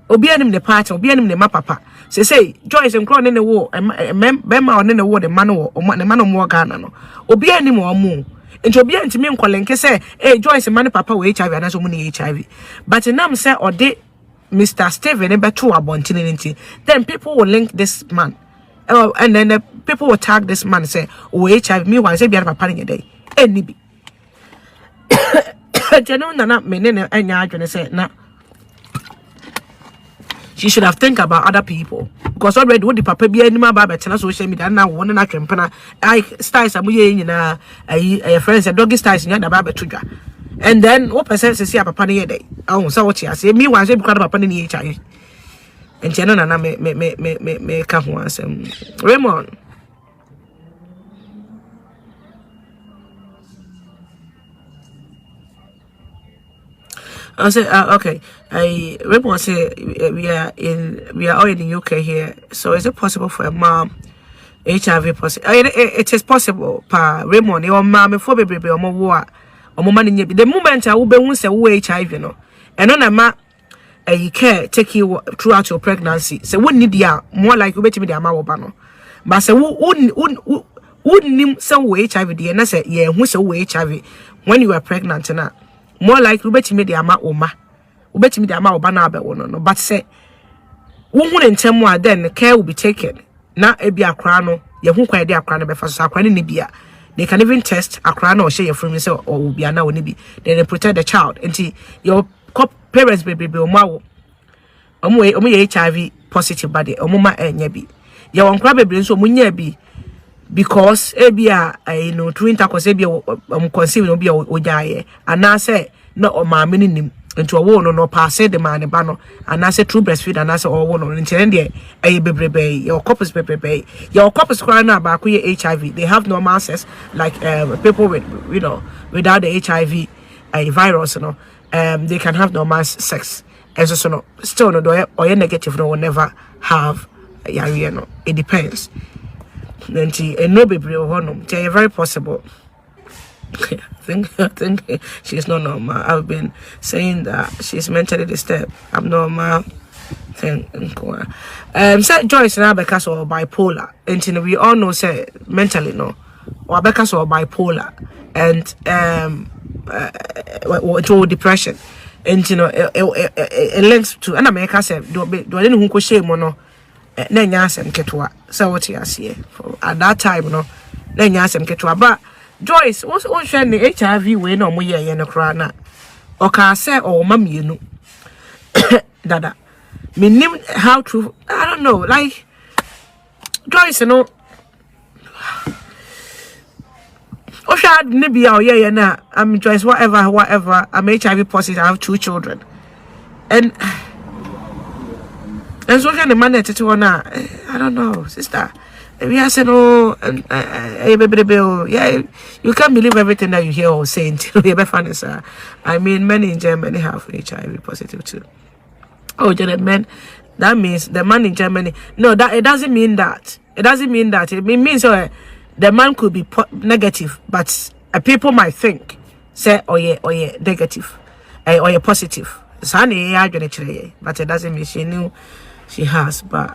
obi anim the partner obi anim the ma papa say Joyce nkro ne wo be ma one ne wo the man wo the man mo Ghana no obi anim omo nti obi antimi nkolenke say Joyce man papa wo HIV na so mu ne HIV but nam say ode Mr. Steven e beto abontine nti then people will link this man and then people will tag this man say HIV me wan say bia papa ne dey enibi she should have think about other people because already what the papa be anima ba social media now one na twempena I styles amuye nyina ay friends doggy styles nya da ba betudwa and then what person say papa ne dey oh so what you say me wan say because papa ne HIV and cheno na me ka ho asem Raymond I say, okay. I Raymond say we are all in the UK here. So is it possible for a mom HIV positive? It is possible. Pa Raymond, your mom for baby or more war or more money. The moment I will be once a HIV, you know, and on a ma you care take you throughout your pregnancy. So wouldn't need ya more like you bet me the amount of but say wouldn't some HIV and I said yeah who's a HIV when you were pregnant and more like you bet me the amount of ma bet me the amount of banana no but say wouldn't tell more then the care will be taken now a be a crown you won't quite a crown before so nibia they can even test a crown or share from yourself or will be a now nibi then they protect the child until your parents baby be omo HIV positive body omoma enya bi ya wonkra bebre nso omunya bi because ebia you know through intercourse ebia conceive no bia ojaye anase na o maame ni nim nti owo no pass the man ba no anase true breastfeed anase owo no nti ne eye bebrebe your couples bebrebe your couples crying about HIV they have normal sex like people with you know without the HIV virus you know they can have normal sex and so no still no do or negative no will never have yare no it depends then no be very possible. I think she's not normal. I've been saying that she's mentally disturbed, abnormal thing. Said Joyce now because of bipolar and we all know say mentally no or because of bipolar and to depression and you know it links to and America said do I didn't who shame no nenya asem ketwa so what you see at that time no nenya asem ketwa but Joyce what share the HIV we no mo ye no kra na o ka say o ma mienu dada minim how true I don't know like Joyce you know oh shad nibi oh yeah na I'm Joyce whatever I'm HIV positive I have 2 children and so can the man that I don't know sister we are saying oh yeah you can't believe everything that you hear or say until you be funny sir I mean many in Germany have HIV positive too. Oh gentlemen, that means the man in Germany no that it doesn't mean that it means the man could be negative but people might think say oh yeah negative or yeah positive but it doesn't mean she knew she has but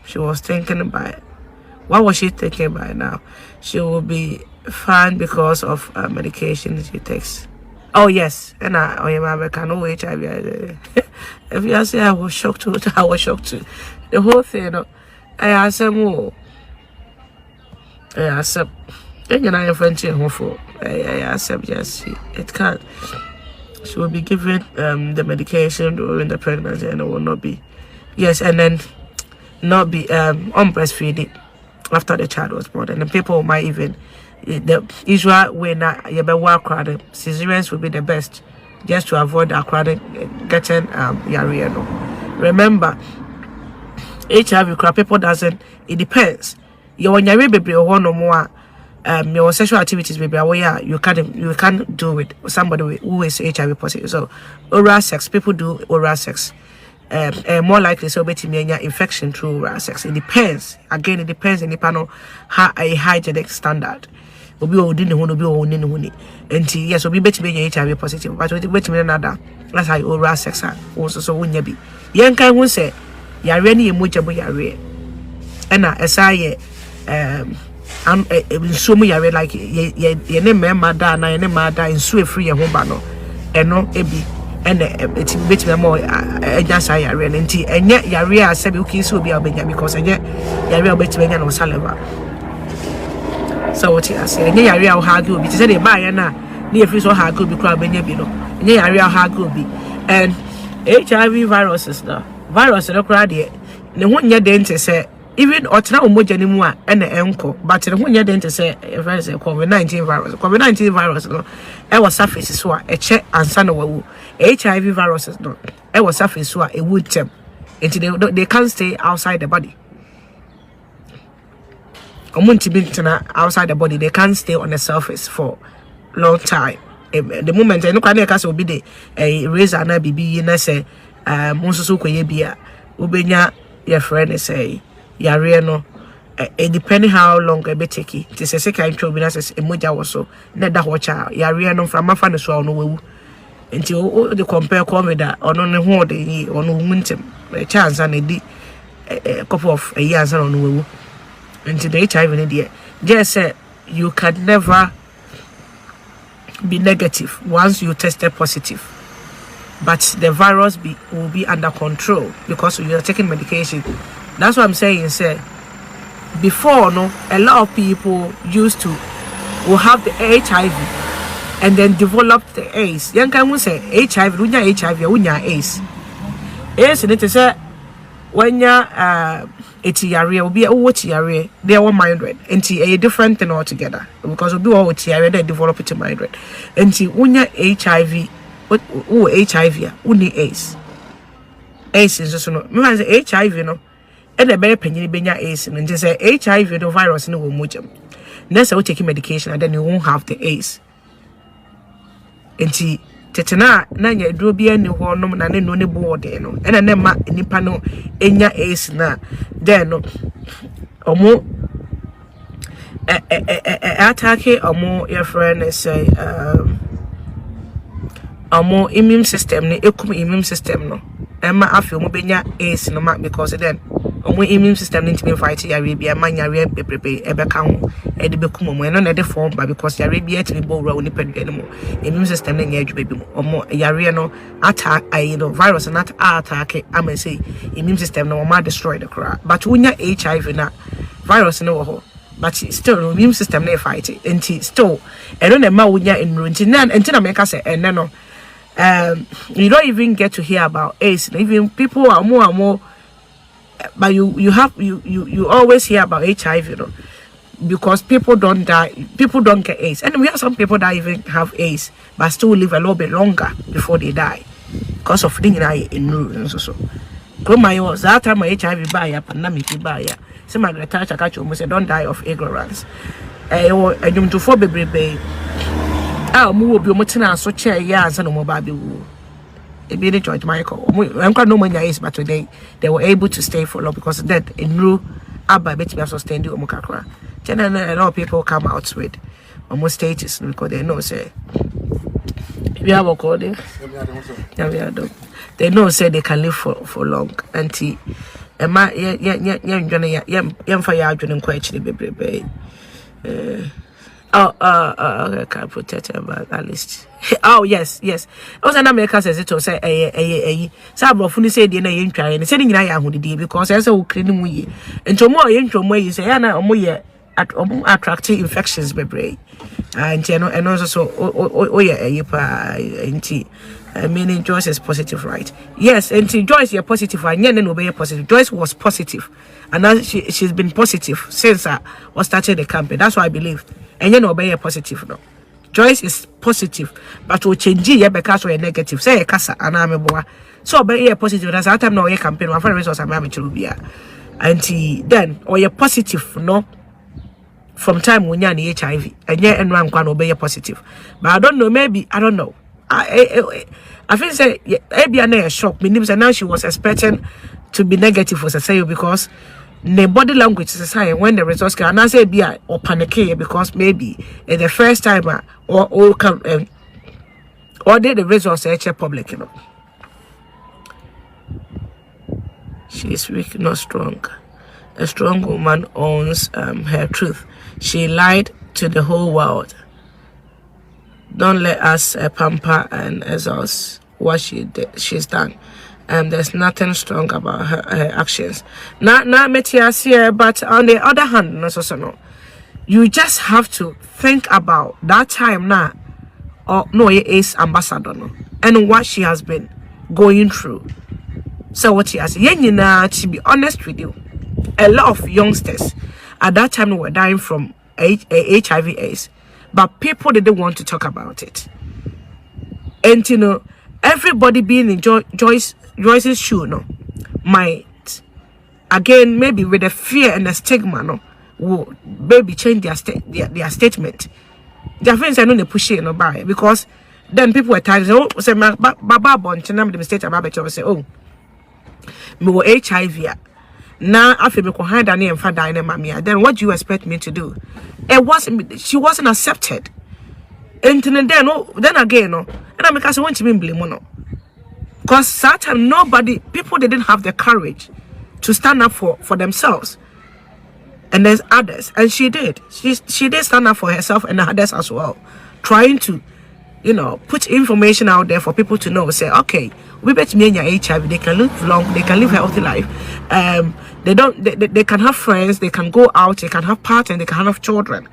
she was thinking about it. What was she thinking about now? She will be fine because of medication she takes. Oh yes, and I can know HIV. If you say I was shocked too, the whole thing. I asked them more. I accept. Then you're not in French for. I accept. Yes, it can't. She will be given the medication during the pregnancy, and it will not be. Yes, and then not be on breastfeeding after the child was born, and the people might even the usual way now you be work crowded. Cesareans will be the best, just to avoid that crowded getting diarrhea. No, remember HIV crowd people doesn't. It depends. You want your baby or no more. Your sexual activities baby where you can't do with somebody who is HIV positive. So oral sex, people do oral sex. More likely so betting me infection through oral sex. It depends. Again, it depends on the panel a hygienic standard. Obi odin ho no bi o nin ho ni. Enti yes obi betting me HIV positive, but we betting me another. That's how oral sex also so wonya bi. Yen kan hu say yare ni emoja bo yare. Ena esaye so mu yare like ye ne memma da na ye ne ma da nsu efri ye ho ba no eno ebi ene eti betime mo ejasa yare nti enye yare a sabi uki so obi abenya because enye yare a betime nya no saleva so what you say enye yare a ha go obi ti say dey ba ye na na efri so ha go obi kra benya bi no enye yare a ha go obi and HIV viruses no virus no kra de ne ho nya de nti say even otna omoja ni mu a ene enko but ne ho nya de nti say virus COVID-19 virus no e was surface so a eche ansa no wawu HIV viruses no e was surface so a e would tem until they can't stay outside the body. Outside the body, they can't stay on the surface for long time. the moment no kwa na ka se obi de razor na bibi na say monsusu koye bia ubenya your friend say yare no depending how long e be take it say second intro bi na say emoja wo so na da ho cha yare no from afa ne so no wewu nti o de compare come da ono ne ho de yi ono muntem chance na di a couple of years on wewu nti the HIV ne de just say you can never be negative once you tested positive, but the virus will be under control because you are taking medication. That's what I'm saying. Say before, no, a lot of people used to will have the HIV and then develop the AIDS. Young can say HIV, unya HIV, unya AIDS. AIDS, and it is a when ya area will be a what area they are 100 and a different thing altogether because we all area they develop it to 100 and unya HIV. What HIV? Uni AIDS. AIDS is also no. Me say HIV no. And the better penny benya AIDS and just say HIV the virus no will mujam. Next I take medication and then you won't have the AIDS. And tetena na nya duro bia ni ho no na ne no ne board no. And na ma nipa no enya AIDS na then no omo attack omo your friend say omo immune system ni ekum immune system no ema afi omo benya AIDS no ma because then omo immune system ni ntimi fight yare bia ma yare pepepe ebeka ho e de bekum omo no na de form ba because yare bia timi bo wura oni pedua ni mo immune system ni nya adwuma bi mo omo yare no attack virus not attack am say immune system no ma destroy the crowd but unya HIV na virus no wo ho but still immune system na fight it and still e no na ma unya enro nti na make say enne no you don't even get to hear about AIDS. Even people are more and more, but you always hear about HIV, you know, because people don't die, people don't get AIDS, and we have some people that even have AIDS but still live a little bit longer before they die because of things in so. My was that time my HIV buy up and Namiki buy ya. So my retire catch almost say don't die of ignorance. You to for baby. Mu obi omotina so chair ya ansa no mobile be wu e be the George Michael enka no manya is but today they were able to stay for long because that enru aba bet be sustain the omukakra then a lot of people come out with almost status because they know say we have a code they know say they can live for long anti ema yem fa ya adwene kwa chiri bebrebe okay, can protect him at least. Oh yes. Also, America says it will say some of who say the name try and sending I am who did because as a cleaning we and to more intro way you say Anna more attractive infections baby and also so meaning Joyce is positive, right? Yes, and Joyce you're positive and then obey positive. Joyce was positive and now she's been positive since was started the campaign. That's what I believe. And you know obey positive no. Joyce is positive but will change ye because we negative. Say kasa anameboa. So obey positive that's that time no campaign one for resource am chirubia. And then or you positive no from time when you're HIV and yeah and one can obey positive. But I don't know, maybe I don't know. I think say maybe a shock. Meaning now she was expecting to be negative for say because the body language is a sign when the results can I say be or panic because maybe the first time or come or did the results check public, you know. She is weak, not strong. A strong woman owns her truth. She lied to the whole world. Don't let us pamper and exhaust what she's done. There's nothing strong about her actions. Not Metias here, but on the other hand, no, you just have to think about that time now, or no, is ambassador, no, and what she has been going through. So what she has, to be honest with you, a lot of youngsters at that time were dying from HIV/AIDS, but people didn't want to talk about it. And you know, everybody being in Joyce's shoe, no, might again maybe with the fear and the stigma, no, will maybe change their statement. Their friends are not pushing no by because then people were tired. Oh, say my baba born to the mistake about it. Say, oh, me were HIV. Now I feel me ko hide and father in mammy. Then what do you expect me to do? She wasn't accepted. And then again, and I make us want to be blame. Because certain people didn't have the courage to stand up for themselves. And there's others, and she did. She did stand up for herself and others as well, trying to, put information out there for people to know. Say, okay, we bet me and your HIV. They can live long. They can live a healthy life. They can have friends. They can go out. They can have parties. They can have children.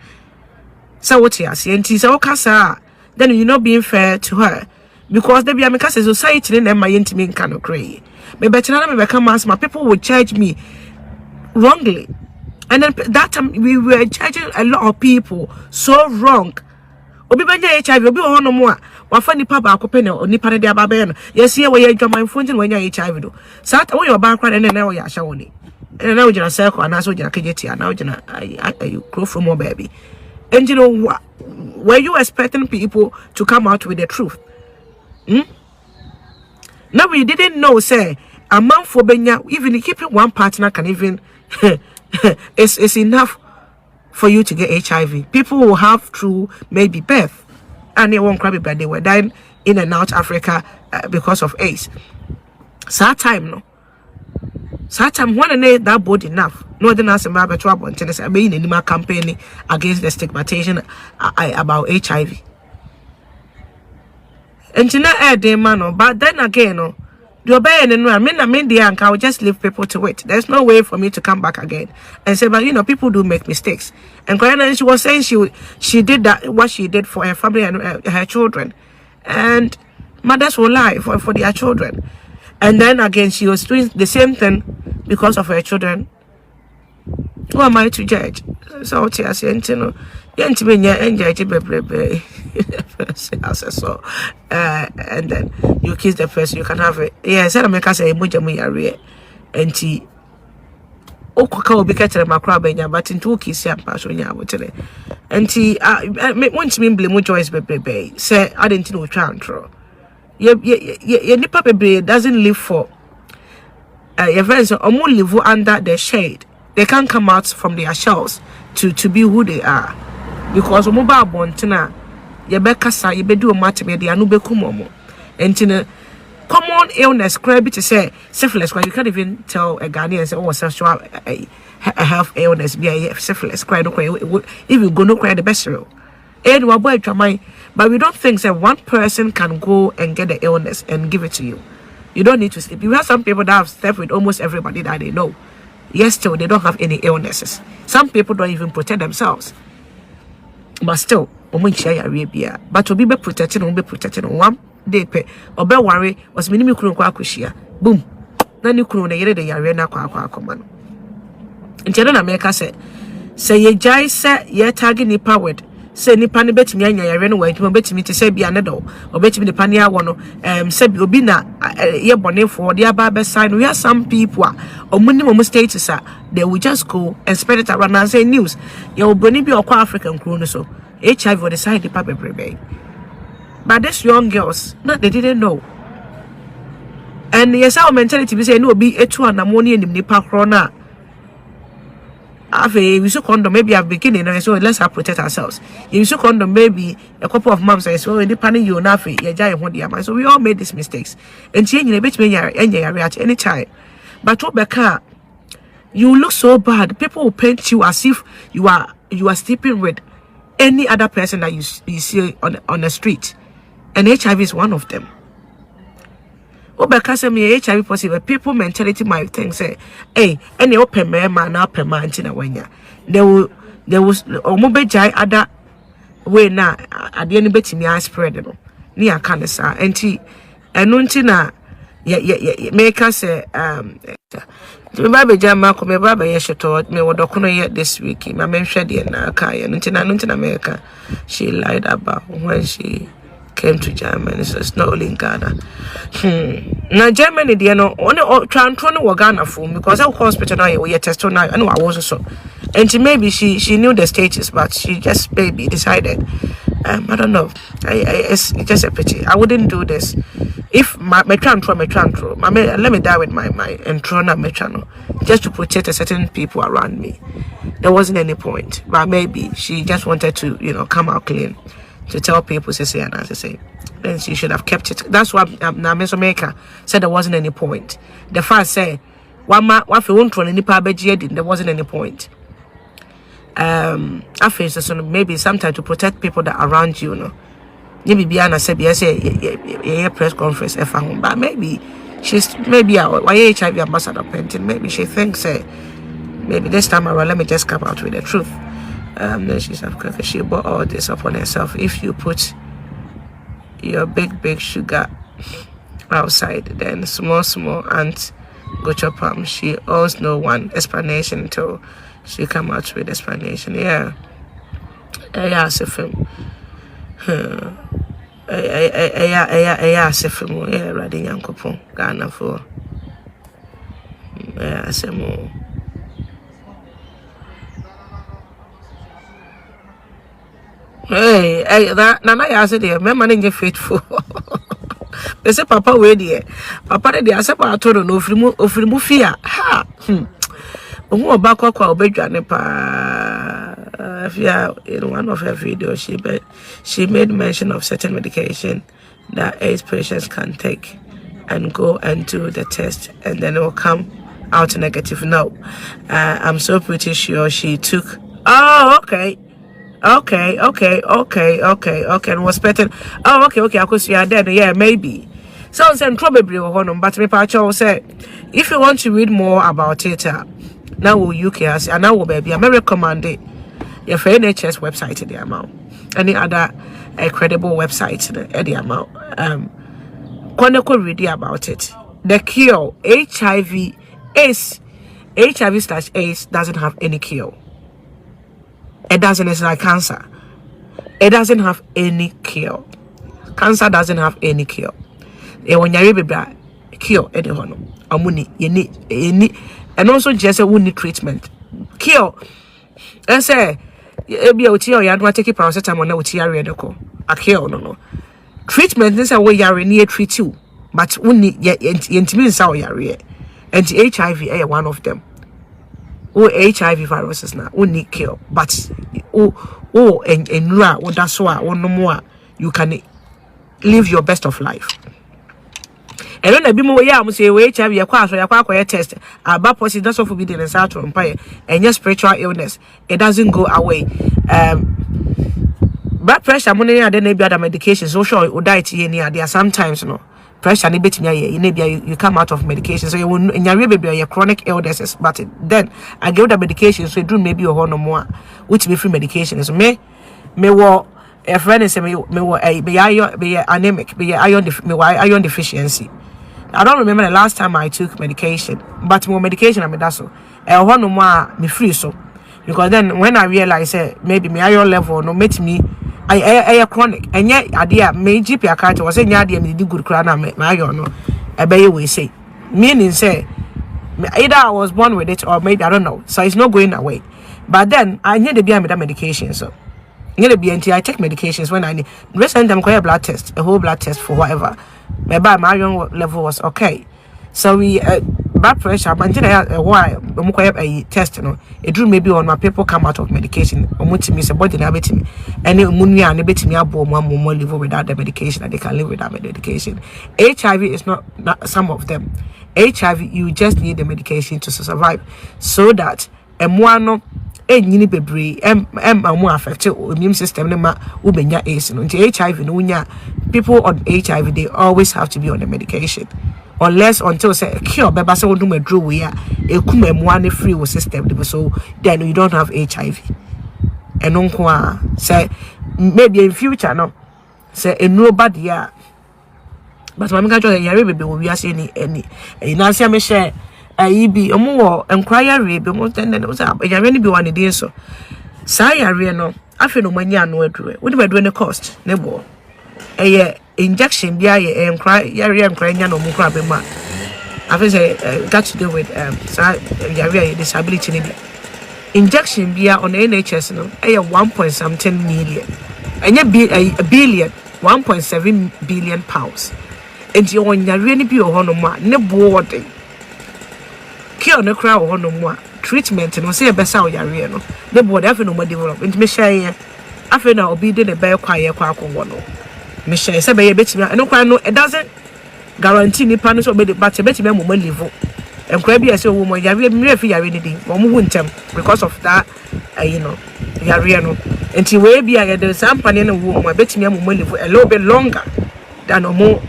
So what you see, and she said, okay, sir. Then you're not being fair to her. Because they be a because society and my intimate kind of crazy. But me become my people would judge me wrongly. And then that time we were judging a lot of people so wrong. Obi banya HIV, obi ho no mo a wafa nipa ba akopɛ ne nipa ne de ababe no. Yes here we adwaman fonti no wanya HIV do. Sat we your back and then we ahya woni. And now we just circle and so jina kejeti and now jina you grow from more baby. And were you expecting people to come out with the truth? Now we didn't know, say, a man for Benya, even keeping one partner can even it's enough for you to get HIV. People will have through maybe birth, and they won't cry, but they were dying in and out Africa because of AIDS. Sad time, no. Sad time, one and that bold enough. No, then as a matter of trouble, and I mean, in my campaign against the stigmatization about HIV. And you know, man, but then again, no, you're bad and I mean, the anchor, I will just leave people to it. There's no way for me to come back again and say, but people do make mistakes. And she was saying she did that, what she did for her family and her children, and mothers will lie for their children. And then again, she was doing the same thing because of her children. Who am I to judge? So I said, so and then you kiss the person, you can have it. Yeah, said I say and she okoka obi ketere makra benya but into kiss ya pass when ya wotere. And she want me blame Joyce bebe say I didn't know tro. Ye nipa bebe doesn't live for your friends omo live under the shade. They can't come out from their shells to be who they are. Because mobile bontina ye be kasa ye be do matter me they anu be kumomo. And common illness cry to say syphilis, you can't even tell a Ghanaian say oh sexual health illness be a syphilis cry no cry if you go no cry the best real. But we don't think that one person can go and get the illness and give it to you. You don't need to sleep. You have some people that have slept with almost everybody that they know. Yes, still they don't have any illnesses. Some people don't even protect themselves. But still, but to be protected, one day pay or be worry was minimum kushia. Boom. Then you croon the arena command. In General America say ye jai say ye tagging ni powered. Say ni pani bet me anya yare no way to bet me to say be another or bet me the pania one say obi na ye bone for the aba sign. We have some people or minimum status they will just go and spread it around and say news you boni be okwa African crew so HIV for the side the paper baby. But these young girls they didn't know. And yes our mentality be say no be etu and ammonia in nipa corona. We so condom maybe at beginning and so let's protect ourselves. You so condom maybe a couple of months and so in the panic you nafi ya so we all made these mistakes. And change a bit me at any time. But what Becca, you look so bad. People will paint you as if you are sleeping with any other person that you see on the street. And HIV is one of them. Because me HIV positive people mentality might think say, hey, any open man open man tina wenya. There will jai other way na at the end beti me I spread no. Ni akane sa enti enunti na make us say me baba jama ko me baba ye sheto me wodokono ye this week ma me hwede na aka ye nunti na America she lied about when she came to Germany, so it's not only in Ghana. Now Germany, they know only trying to Ghana for because our hospital now we test now. I was also, and maybe she knew the status, but she just maybe decided I don't know. It's just a pity. I wouldn't do this if my trantro, let me die with my intro and my channel just to protect a certain people around me. There wasn't any point, but maybe she just wanted to, come out clean to tell people to say and as I say. Then she should have kept it. That's why now Miss America said there wasn't any point. The first say, what if you won't run any there wasn't any point. I feel so maybe sometimes to protect people that are around you, Maybe Biana said yes, a press conference but maybe she's maybe our HIV ambassador painting. Maybe she thinks maybe this time around let me just come out with the truth. Then she brought all this upon herself. If you put your big sugar outside, then small and go chop she owes no one explanation until she come out with explanation. Yeah, it's a film. It's a film. Yeah, riding Yankopon Ghana for. Yeah, it's a more. Hey, that Nana has it there. My man is faithful. They say Papa wait there. Papa they say Papa told no frimu fear. Ha. Omo back kwa obedwane pa. In one of her videos she made mention of certain medication that AIDS patients can take and go and do the test and then it will come out negative. No. I'm so pretty sure she took. Oh, okay. Okay, and was better. Oh, okay, I could see her dead. Yeah, maybe. So I'm saying probably but me say if you want to read more about it, now will UK and now will baby, I may recommend it. Your NHS website in the amount. Any other credible website in the amount. Chronicle read about it. The cure, HIV/AIDS doesn't have any cure. It doesn't, it's like cancer. It doesn't have any cure. Cancer doesn't have any cure. When you're baby, cure any honor. Amuni, you need, and also just a need treatment. Cure. I say, be a tear, you don't take paracetamol now, tear readable. A cure, no. Treatment, this is a way you're near treat you, but only intimate how you're and HIV one of them. HIV viruses now, only cure, but and that's why no more you can live your best of life. And then be more I'm say HIV your test about positive that's what forbidden and start to empire and your spiritual illness it doesn't go away. Blood pressure money and then maybe other medications so sure or diet there are sometimes pressure you come out of medication so you will in your chronic illnesses but then I give the medication so you do maybe a no more which be free medication so me what a friend is me anemic be iron deficiency. I don't remember the last time I took medication but more medication I mean that's so no more me free so because then when I realize maybe my iron level no make me I chronic and yet idea me GP account was saying idea me do good crown my no I we say meaning say either I was born with it or maybe I don't know so it's not going away but then I need to be on that medication so need to be until I take medications when I need recently I'm going a blood test a whole blood test for whatever my iron level was okay so we blood pressure but why a test it drew maybe on my people come out of medication or me say body na betimi and munya na betimi abo more live without the medication and they can live without medication. HIV is not some of them. HIV you just need the medication to survive so that no enyini bebre mo affect immune system ma ubenya AIDS no HIV no nya people on HIV they always have to be on the medication unless until say cure beba say won do madro we a ekuma mo ane free wo system so then you don't have HIV and onko say maybe in future no say nobody but mama ga joy yare bebe we ase any na ase me share ibi omo enquiry be mo ten was yare ni bi one dey so sa yare no afi no manya no adure we dey adure ne cost ne bo injection bia yare nya no mo kra be ma afi say got to do with yare disability ni injection bia on NHS no 1 point something million and a billion 1.7 billion pounds. And you on your really be a honor, no boarding. Kill no crowd or no more treatment and say a best out your real. The board ever no more development. Michelle, I feel now be the bear quiet quack one. Michelle said, "Baby, I don't cry. No, it doesn't guarantee the panels or but a better man will live. And crabby as a woman, you have me if you are anything, or won't because of that, you know, Yariano. And you will be a some pan in a woman, I bet me will live a little bit longer than or more,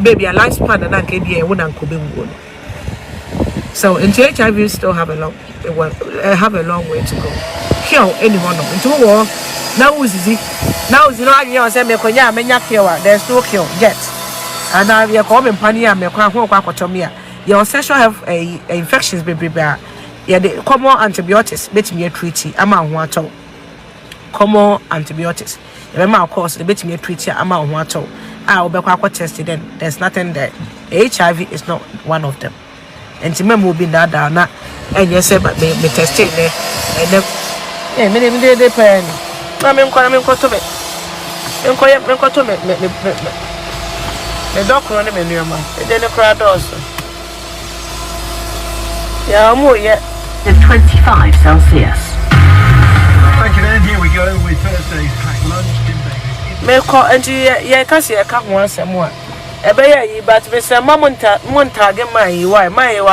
baby, a lifespan and I can be a woman could be one. So, in HIV, still have a long way to go. Kill anyone of into war. Now, is it? Now, you know, I say, there's no kill yet. And now we are coming, Pania, Mekwatomia. Your sexual health infections, baby, yeah, the common antibiotics, bet me a treaty, I'm on one toe. Common antibiotics. Remember, of course, the bet me a treaty, I'm on one toe. I'll be quite tested, then there's nothing there. HIV is not one of them. And to me, will be that down, and yes, but me testing there, and then, yeah, many depend. I'm coming to me. The doctor on the menu, and then the crowd also. Yeah, more yet. 25 Celsius. Thank you, then. Here we go with Thursday's packed lunch. May call and yeah, cause I can't want some more. A baby, but Mr. Monta, get my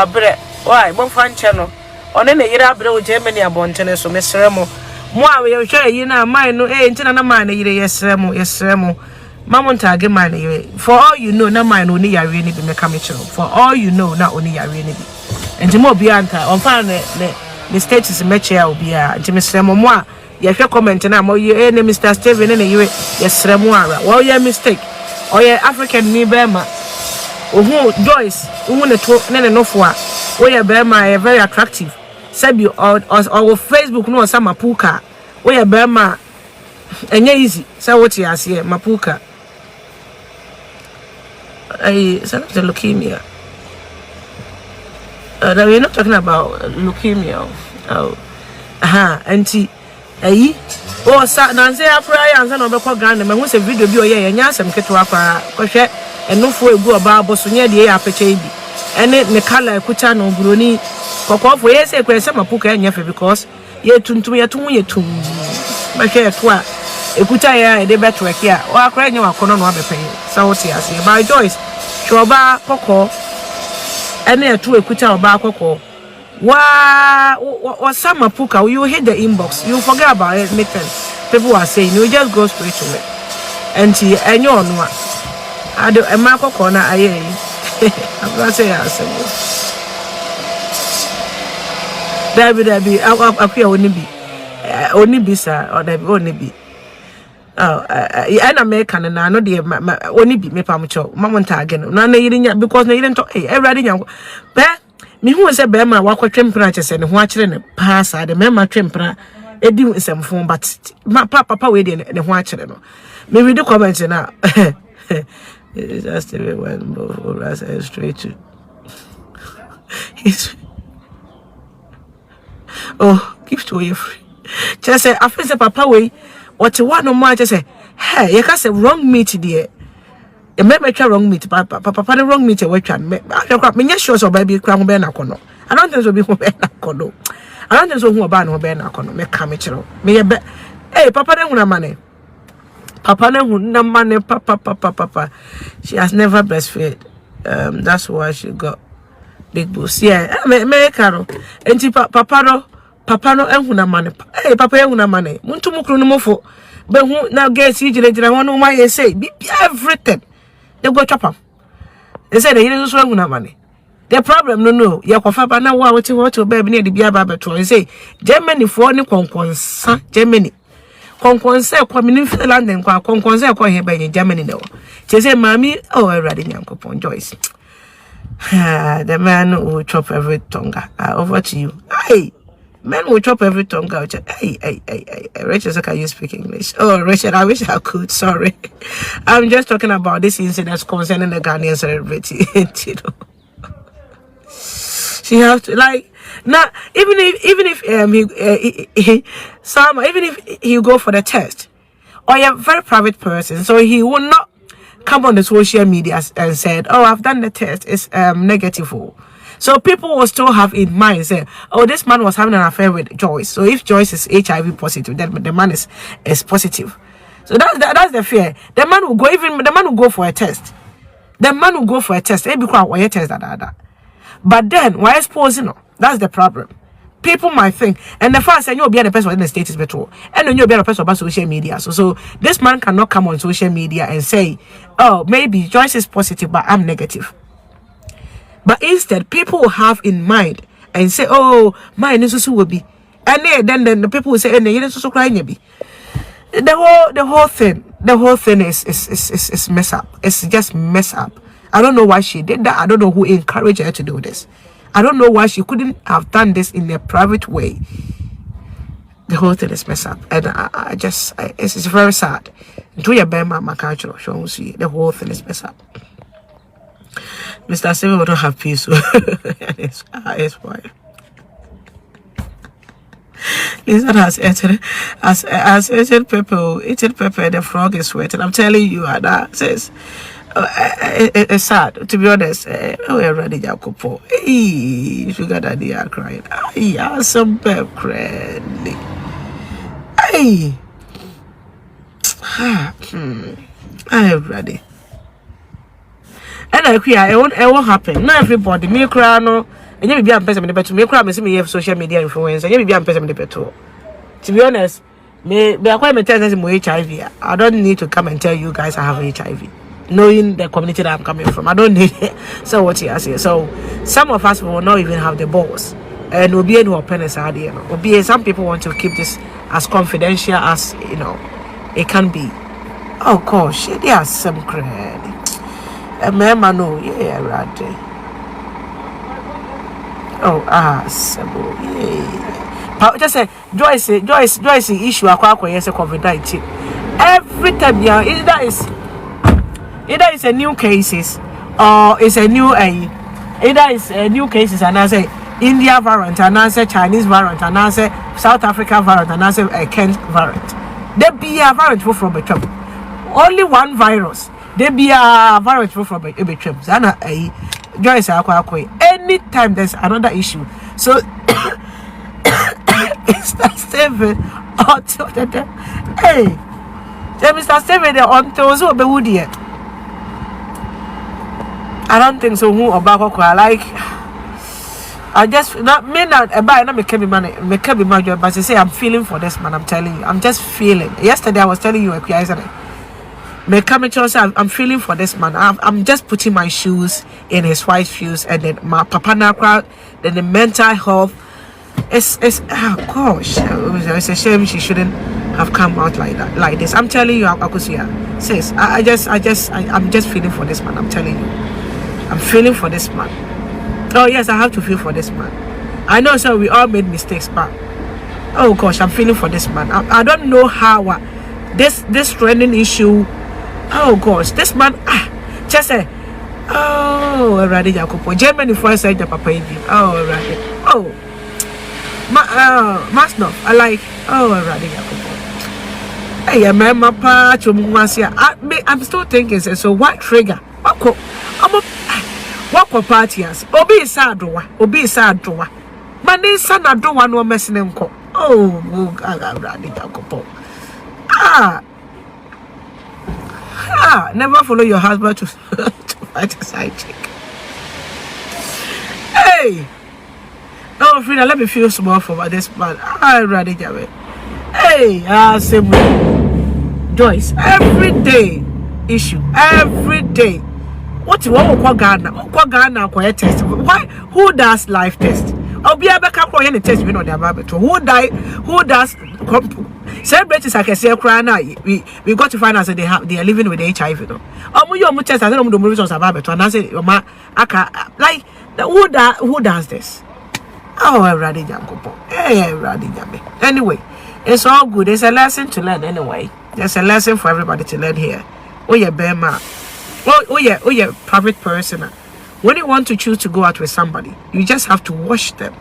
bread. Why, one fan channel. On any year, below Germany, a bon tennis, so Miss Remo. Moi, we are sure you know, mine, no, ain't another man, yes, Remo. Mamonta, get mine. For all you know, not mine, only I really be mechanical. For all you know, not only I really be. And Jimo Bianca, on fan the status match will be a Miss Remo. Moi, you have comment and I'm all you, Mr. Steven, and you, yes, Remoara. Well, your mistake. Or your African me Burma. Oh, Joyce, who want to talk, no, for where your Burma very attractive. Sabi or Facebook no some mapuka. Where Burma and easy. So what you see mapuka. I said the leukemia. We're not talking about leukemia. Oh, auntie. Oh, sat down say after I answer no be call Ghana. Me who say video bi oye enya asem ketewa kwa. Kohwe enofo egu oba boso nya de ya apeche bi. Ene ne color ekucha no buroni. Kokofo ye say kwese mapuka enya fe because ye tuntum ye tum ye tum. Ba hwe eto a ekucha ya de betwork ya. Wa akra nya wakono no abepen. So what you say by Joyce. Shoba kokko. Ene eto ekucha oba kokko. What some mapuka, you hit the inbox, you forget about it, people are saying, you just go straight to it. And she, and you're no, I do a Marco corner, I'm not saying, David, up here only be, sir, or there only be. Oh, I'm American and I know the only be me pamucho, Mamma again, none of because they didn't talk, everybody young. Me who say be ma wakwa temperature say ne ho akere ne pass the mema temperature edi nsemfo but papa we dey ne ho akere no me read the comment na just everyone was straight to oh give to you free just say after say papa we what one no more just say hey you can say wrong meat there. E me twa wrong meat papa the wrong meat e watwa me nya sure so baby kra ho be na kono I don't think so be ho be na kono I don't think so ho ba na ho be na kono me ka me kiro me ye be hey papa na hu na mane papa she has never breastfed that's why she got big boobs yeah me karo enti papa no ehu na mane hey papa ehu na mane muntu mukru no mofo be hu na get si jira ho no ma ye say be everything. They go chop up. They say they use wrong money. The problem no. You confirm na what baby near the Biaba to say Germany for any conconsa Germany. Conconsa coming Finland and conconsa call here by Germany no. They say mommy oh I ready upon Joyce. The man who chop every tongue. Over to you. Hey. Men will chop every tongue out. Hey. Rachel, can you speak English? Oh, Rachel, I wish I could. Sorry. I'm just talking about this incident concerning the Ghanaian celebrity. You know. She has to, like, now, even if he go for the test, or a very private person, so he will not come on the social media and said, oh, I've done the test, it's negative. So people will still have in mind, say, oh, this man was having an affair with Joyce. So if Joyce is HIV positive, then the man is positive. So that's the fear. The man will go for a test. The man will go for a test. But then why exposing? No, that's the problem. People might think, and the first, and you'll be the person in the status betrayal, and then you'll be the person about social media. So this man cannot come on social media and say, oh, maybe Joyce is positive, but I'm negative. But instead, people will have in mind and say, oh, mine is also will be. And then the people will say, and then also crying be. The whole thing is mess up. It's just mess up. I don't know why she did that. I don't know who encouraged her to do this. I don't know why she couldn't have done this in a private way. The whole thing is mess up, and it's very sad. Do your best, my culture. Show see the whole thing is mess up. Mr. Seven will not have peace. And his wife. Lizard has eaten pepper. The frog is sweating. I'm telling you, and that says. It's sad, to be honest. Oh, ready, Jacopo. Hey, sugar daddy are crying. Hey, some pep crying. Hey, I'm ready. And it won't happen. Not everybody. Me cry no. And you be a person in the better. Me cry. Me see me have social media influence. And you be a person in the better. To be honest, me be quite me tell you HIV. I don't need to come and tell you guys I have HIV. Knowing the community that I'm coming from, I don't need it. So what you say? So some of us will not even have the balls, and will be any openness idea. Will be some people want to keep this as confidential as it can be. Oh gosh, there are some credit. Man, no, yeah, right. Oh, Sabo, yeah. Just say Joyce issue akwa yes COVID-19. Every time, yeah, either it's a new cases or it's a new either it's a new cases and I say India variant and I say Chinese variant and I say South Africa variant and I say Kent variant. There be a variant from a trip. Only one virus. There be a variant from a trip. Joyce anytime there's another issue. So it's the 7 until the hey. Mr. 7 until so be woody. I don't think so. Who or back like I just not me not a buy not make me money make me my job, but I say I'm feeling for this man. I'm telling you, I'm just feeling. Yesterday I was telling you a isn't it? I'm feeling for this man. I'm just putting my shoes in his wife's shoes, and then my papa now crowd, then the mental health. It's oh gosh, it's a shame she shouldn't have come out like this. I'm telling you, Akusia, sis, I'm just feeling for this man. I'm telling you, I'm feeling for this man. Oh yes, I have to feel for this man. I know, so we all made mistakes, but oh gosh, I'm feeling for this man. I don't know how this trending issue. Oh gosh, this man just say, oh already Jacopo Germany first said the papa. Oh already. Oh Masno, I like oh already Jacopo. Hey man, my part I'm still thinking so what trigger? What parties? Obi sad doa. Man son I don't want no messing him. Oh already Jacopo. Never follow your husband to fight a side chick. Hey, oh Frida, let me feel small for this man. I rather get it. Hey, same way. Joyce, every day issue, every day. What Ghana test? Why? Who does life test? I'll be able to any test we know the about who does celebrities I can say cry now. We got to find out that they are living with HIV. No, you test. I don't know the movies about it. And I say, like who does this? Oh, I rather anyway, it's all good. There's a lesson to learn anyway. There's a lesson for everybody to learn here. Oh yeah, Bema. Oh yeah, private person. When you want to choose to go out with somebody, you just have to watch them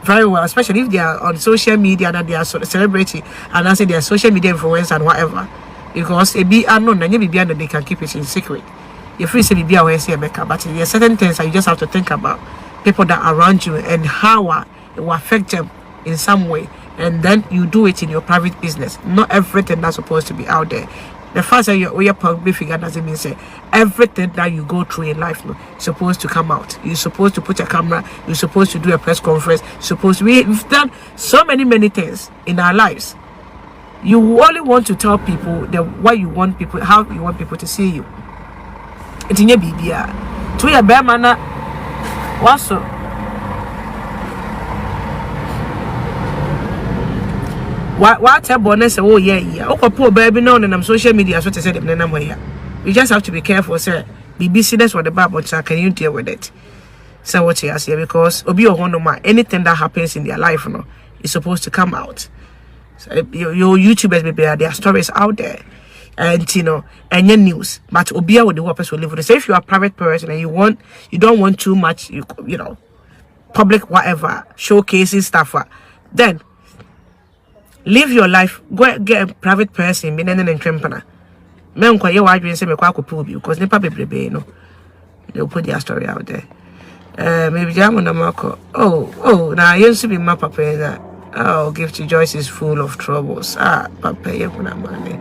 very well, especially if they are on social media and they are celebrity and I say they are social media influencers and whatever. because it be unknown and you be that they can keep it in secret. You're free to be aware, say, but there are certain things that you just have to think about people that are around you and how it will affect them in some way. And then you do it in your private business. Not everything that's supposed to be out there. The fact that you're public figure doesn't mean say everything that you go through in life is supposed to come out. You're supposed to put a camera. You're supposed to do a press conference. We've done so many things in our lives. You only want to tell people what you want people, how you want people to see you. It's in your BBR. To your bear manner, what's so? What a bonus, oh yeah. Oh, poor baby, no, and I'm social media, so to say, you just have to be careful, sir. BBC, that's what the Bible says. Can you deal with it? So, what you say, because Obi or one anything that happens in their life, is supposed to come out. So, your YouTubers, maybe there are stories out there, and and your news, but Obi with the workers will live with it. So, if you are a private person and you don't want too much, public whatever, showcasing stuff, then live your life. Go get a private person. Men and entrepreneur. Men kwa ye wadwe say me kwa kopu bi because nipa bebrebe they'll put their story out there. Maybe jamu na mako. Oh, na yensu bi ma papa that. Oh, gift to Joyce is full of troubles. Papa ye kuna money.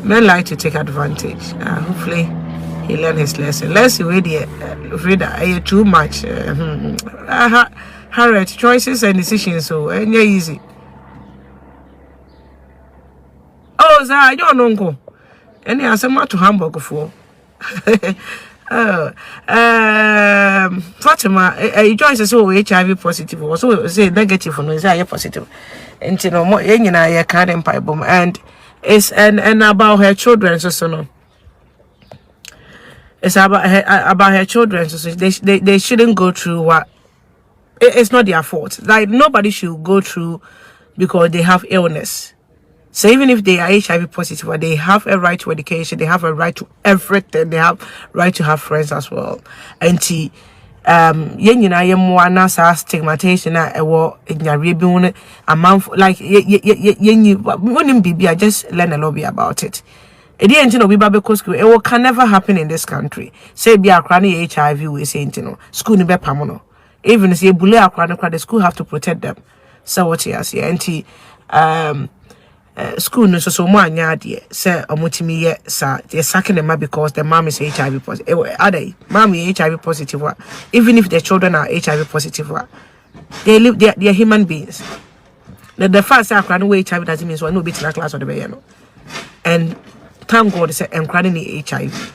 Men like to take advantage. Hopefully he learn his lesson. Let's read it too much. Harriet, choices and decisions so easy. Oh, sir, I don't know. Any answer to Hamburg for. Fatima, Joyce is so HIV positive, or so say negative, and say positive. And more, I can't empire bomb, and it's and about her children, so no. It's about her children, so they shouldn't go through what. It's not their fault. Like nobody should go through because they have illness. So even if they are HIV positive, they have a right to education, they have a right to everything, they have right to have friends as well. And stigmatization like I just learn a lot about it. It can never happen in this country. Say be a chronic HIV we say school ni be pamono. Even say bully a chronic the school have to protect them. So what you say school no so mo anya de say omotimi ye sa they sacking them because the mom is HIV positive. Mom is HIV positive. Even if the children are HIV positive, they live they are human beings. The first say crying HIV doesn't mean so no be in class or the way and thank God say I'm crying HIV.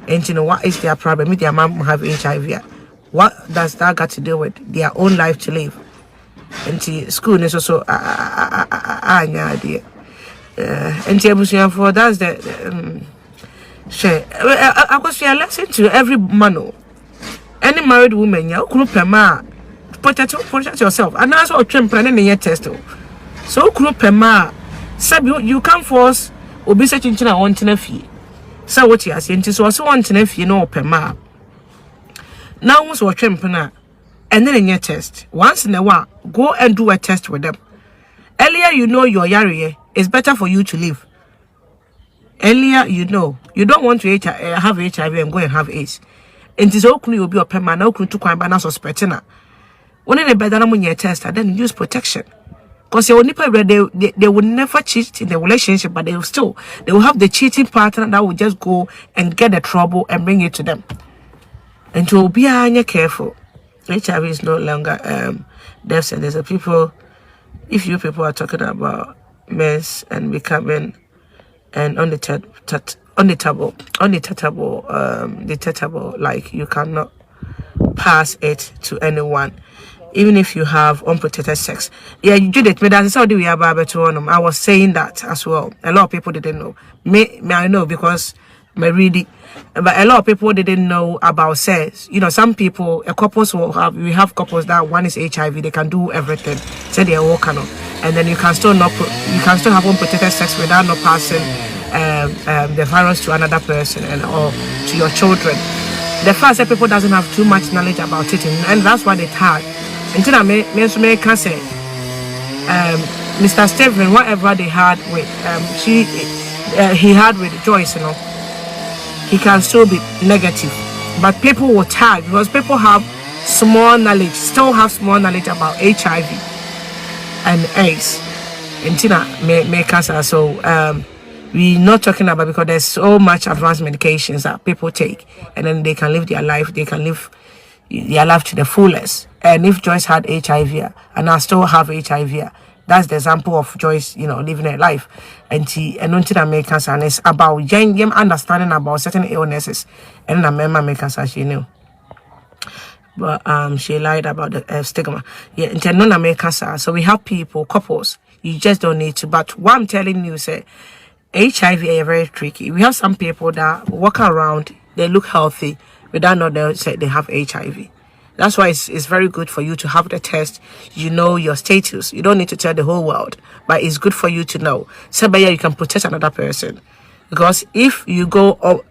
And what is their problem? If their mom have HIV, what does that got to do with their own life to live? And school is also anya de and for that's the share. I was listen to every man, any married woman, you could protect yourself, and that's what trim planning in your test. So, Krupema, Sab, you can't force or be such in wanting fee. So, what you are saying is also wanting if you know Pema. Now, was what trimpana, and then in your test, once in a while, go and do a test with them. Earlier, your yari. It's better for you to live. Earlier, you don't want to have HIV and go and have AIDS. And it's okay you'll be a permanent to quite banana suspecting. When in a better than your test, then use protection. Because your nipple they will never cheat in the relationship, but they will have the cheating partner that will just go and get the trouble and bring it to them. And to be careful. HIV is no longer death sentence. People, if you people are talking about mess and becoming an undetectable, like you cannot pass it to anyone, even if you have unprotected sex. Yeah, you did it. But that's how we are I was saying that as well. A lot of people didn't know. Me I know because I read it. But a lot of people didn't know about sex. Some people, we have couples that one is HIV, they can do everything. Say they are all kind of. And then you can still have unprotected sex without not passing the virus to another person or to your children. The fact that people doesn't have too much knowledge about it, and that's what it's hard. Until I can say, Mr. Stephen, whatever they had with he had with Joyce, he can still be negative. But people will tag because people have small knowledge, still have small knowledge about HIV and AIDS. And Tina may cancer. So we're not talking about, because there's so much advanced medications that people take, and then they can live their life. They can live their life to the fullest. And if Joyce had HIV and I still have HIV, that's the example of Joyce, living her life. And until Americans, and it's about young understanding about certain illnesses. And I make cancer, she knew. But she lied about the stigma. Yeah, and non Americans. So we have people, couples. You just don't need to. But what I'm telling you, say, HIV is very tricky. We have some people that walk around, they look healthy, without knowing they say they have HIV. That's why it's very good for you to have the test. You know your status. You don't need to tell the whole world, but it's good for you to know. So, but yeah, you can protect another person, because if you go go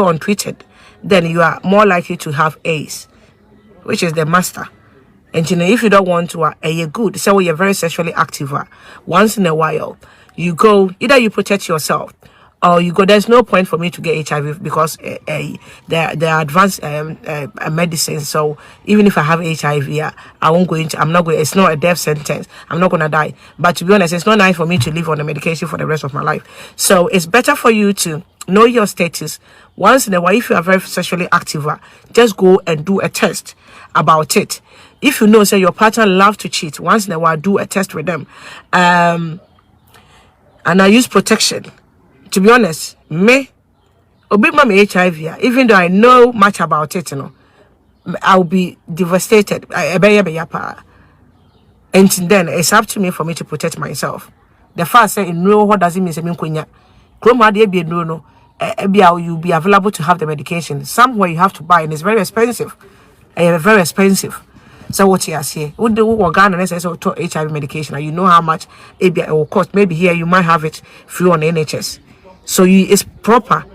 untreated, then you are more likely to have AIDS, which is the master. And if you don't want to, you're good. So you're very sexually active. Once in a while, you go, either you protect yourself, or you go, there's no point for me to get HIV because they're advanced medicine. So even if I have HIV, I'm not going, it's not a death sentence. I'm not going to die. But to be honest, it's not nice for me to live on the medication for the rest of my life. So it's better for you to know your status. Once in a while, if you are very sexually active, just go and do a test about it. If you know, say your partner loves to cheat, once in a while, do a test with them. And I use protection. To be honest, me, Obi Mama HIV, even though I know much about it, I'll be devastated. And then it's up to me for me to protect myself. The first say, no, what does it mean? You'll be available to have the medication. Somewhere you have to buy, and it's very expensive. Very expensive. So what you say? Would the organ and SS or HIV medication? And you know how much it will cost. Maybe here you might have it free on NHS. So it's proper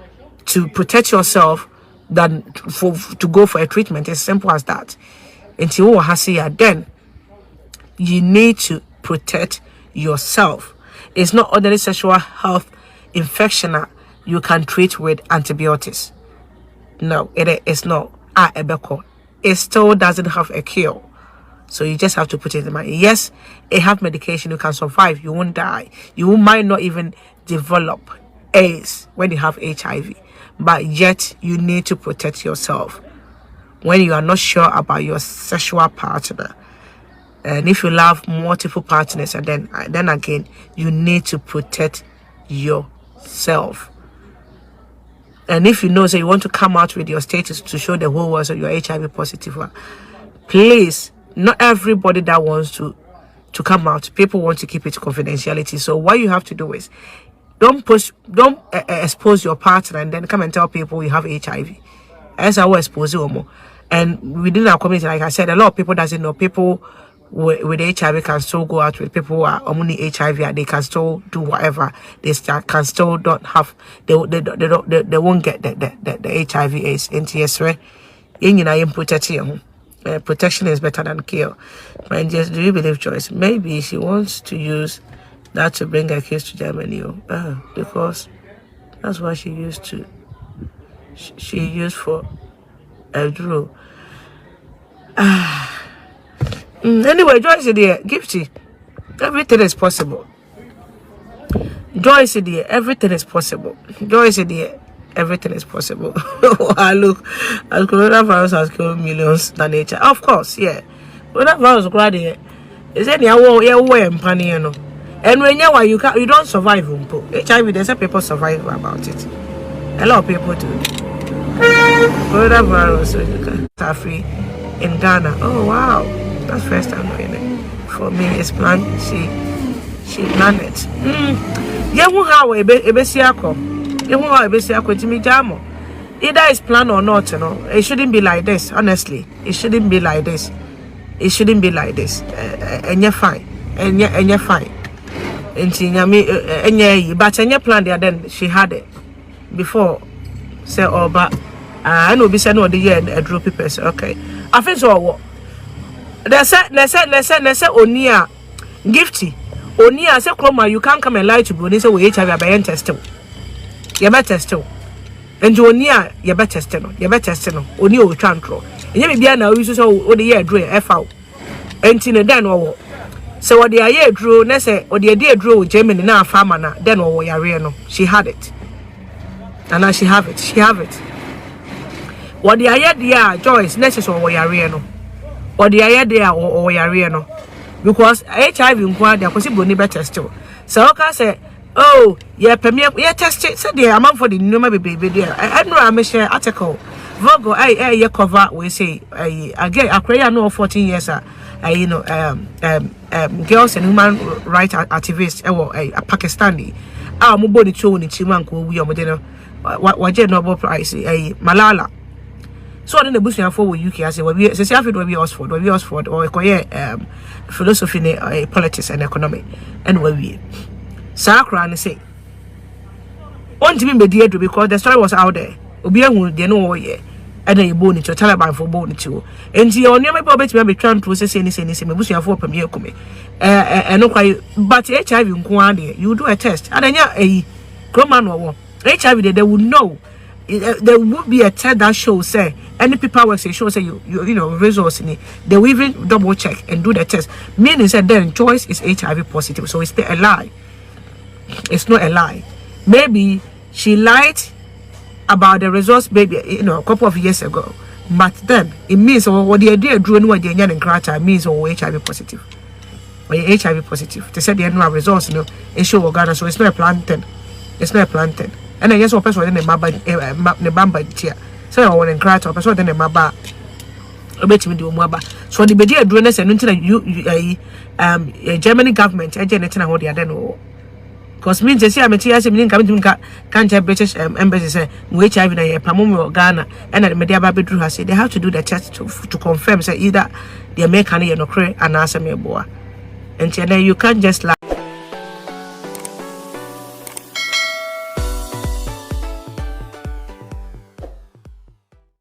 to protect yourself than to go for a treatment. It's simple as that. Until then you need to protect yourself. It's not ordinary sexual health infection you can treat with antibiotics. No, it's not. It still doesn't have a cure. So you just have to put it in the mind. Yes, it have medication, you can survive, you won't die. You might not even develop AIDS when you have HIV. But yet you need to protect yourself when you are not sure about your sexual partner. And if you love multiple partners, and then again, you need to protect yourself. And if you know, so you want to come out with your status to show the whole world that you're HIV positive, please, not everybody that wants to come out. People want to keep it confidentiality. So what you have to do is, don't expose your partner and then come and tell people you have HIV. As I will expose you more. And within our community, like I said, a lot of people doesn't know. People with HIV can still go out with people who are only HIV, and they can still do whatever. They can still don't have. They won't get the HIV AIDS. Protection is better than cure. And just, do you believe Joyce? Maybe she wants to use that to bring her kids to Germany, because that's what she used to. She used for a draw. Anyway, Joyce, dear, Gifty, everything is possible. Joyce, dear, everything is possible. Joyce, dear, everything is possible. Look, as coronavirus has killed millions than nature. Of course, yeah. Coronavirus is is any way and panny, And when you don't survive, HIV, there's a people survive about it. A lot of people do. Coronavirus are free in Ghana. Oh wow, that's first time doing it. For me, it's planned. She planned it. Either it's planned or not, it shouldn't be like this. Honestly, it shouldn't be like this. It shouldn't be like this. And you're fine. And you're fine. But and your plan there, then she had it before. Say, oh, but I know be said no the year a drop papers. Okay, I think so. They said Onia Gifty Oni I say chroma you can't come and lie to Bruni say we HIV by test. You better test. And Oni you better test no. You better test no. Oni o twankro. Enye bibia na we so o de ye adro e fa. Enti ne den wo. So what the aye drew, ne say or the idea drew Germany na farmer na then or yare no. She had it. And now she have it. She have it. What the aye dia Joyce necessary or yare no. Or the aye dia or yare no. Because HIV nkwa dia possible ni better still. So okay say, oh, yeah, premier yeah test it. Say the amount for the number baby there. I know I share article. Vogo I cover we say again I know 14 years you know girls and human rights activists a Pakistani mo body show ni chimanko we omode no Nobel Prize Malala so on the bush for UK as we say we Oxford or philosophy politics and economy and we sakra and say want to be mediated because the story was out there obi ehun de no ye and then you bone to Taliban for bone to and you on your maybe be trying to say any mebusia for premier come no quite but HIV nko you do a test and then a Roman or HIV they would know there would be a test that shows say any paperwork say show say you know results in it they will even double check and do the test meaning said then Joyce is HIV positive so it's still a lie. It's not a lie. Maybe she lied about the results maybe a couple of years ago, but then it means what the idea drew no idea and crata means HIV positive or HIV positive. They said the annual results it show organ so it's not a plantain. It's not a plantain. And I guess one person in the bamba chair. So I want to crata person in the maba obeti me do maba. So the idea drew and you Germany government agent na ho they no. Because means they say I'm a meaning coming to can't British embassy say HIV na ye pamum Ghana and the media bedroom has said they have to do the test to confirm say either the American no cray and answer me boa. And then you can't just like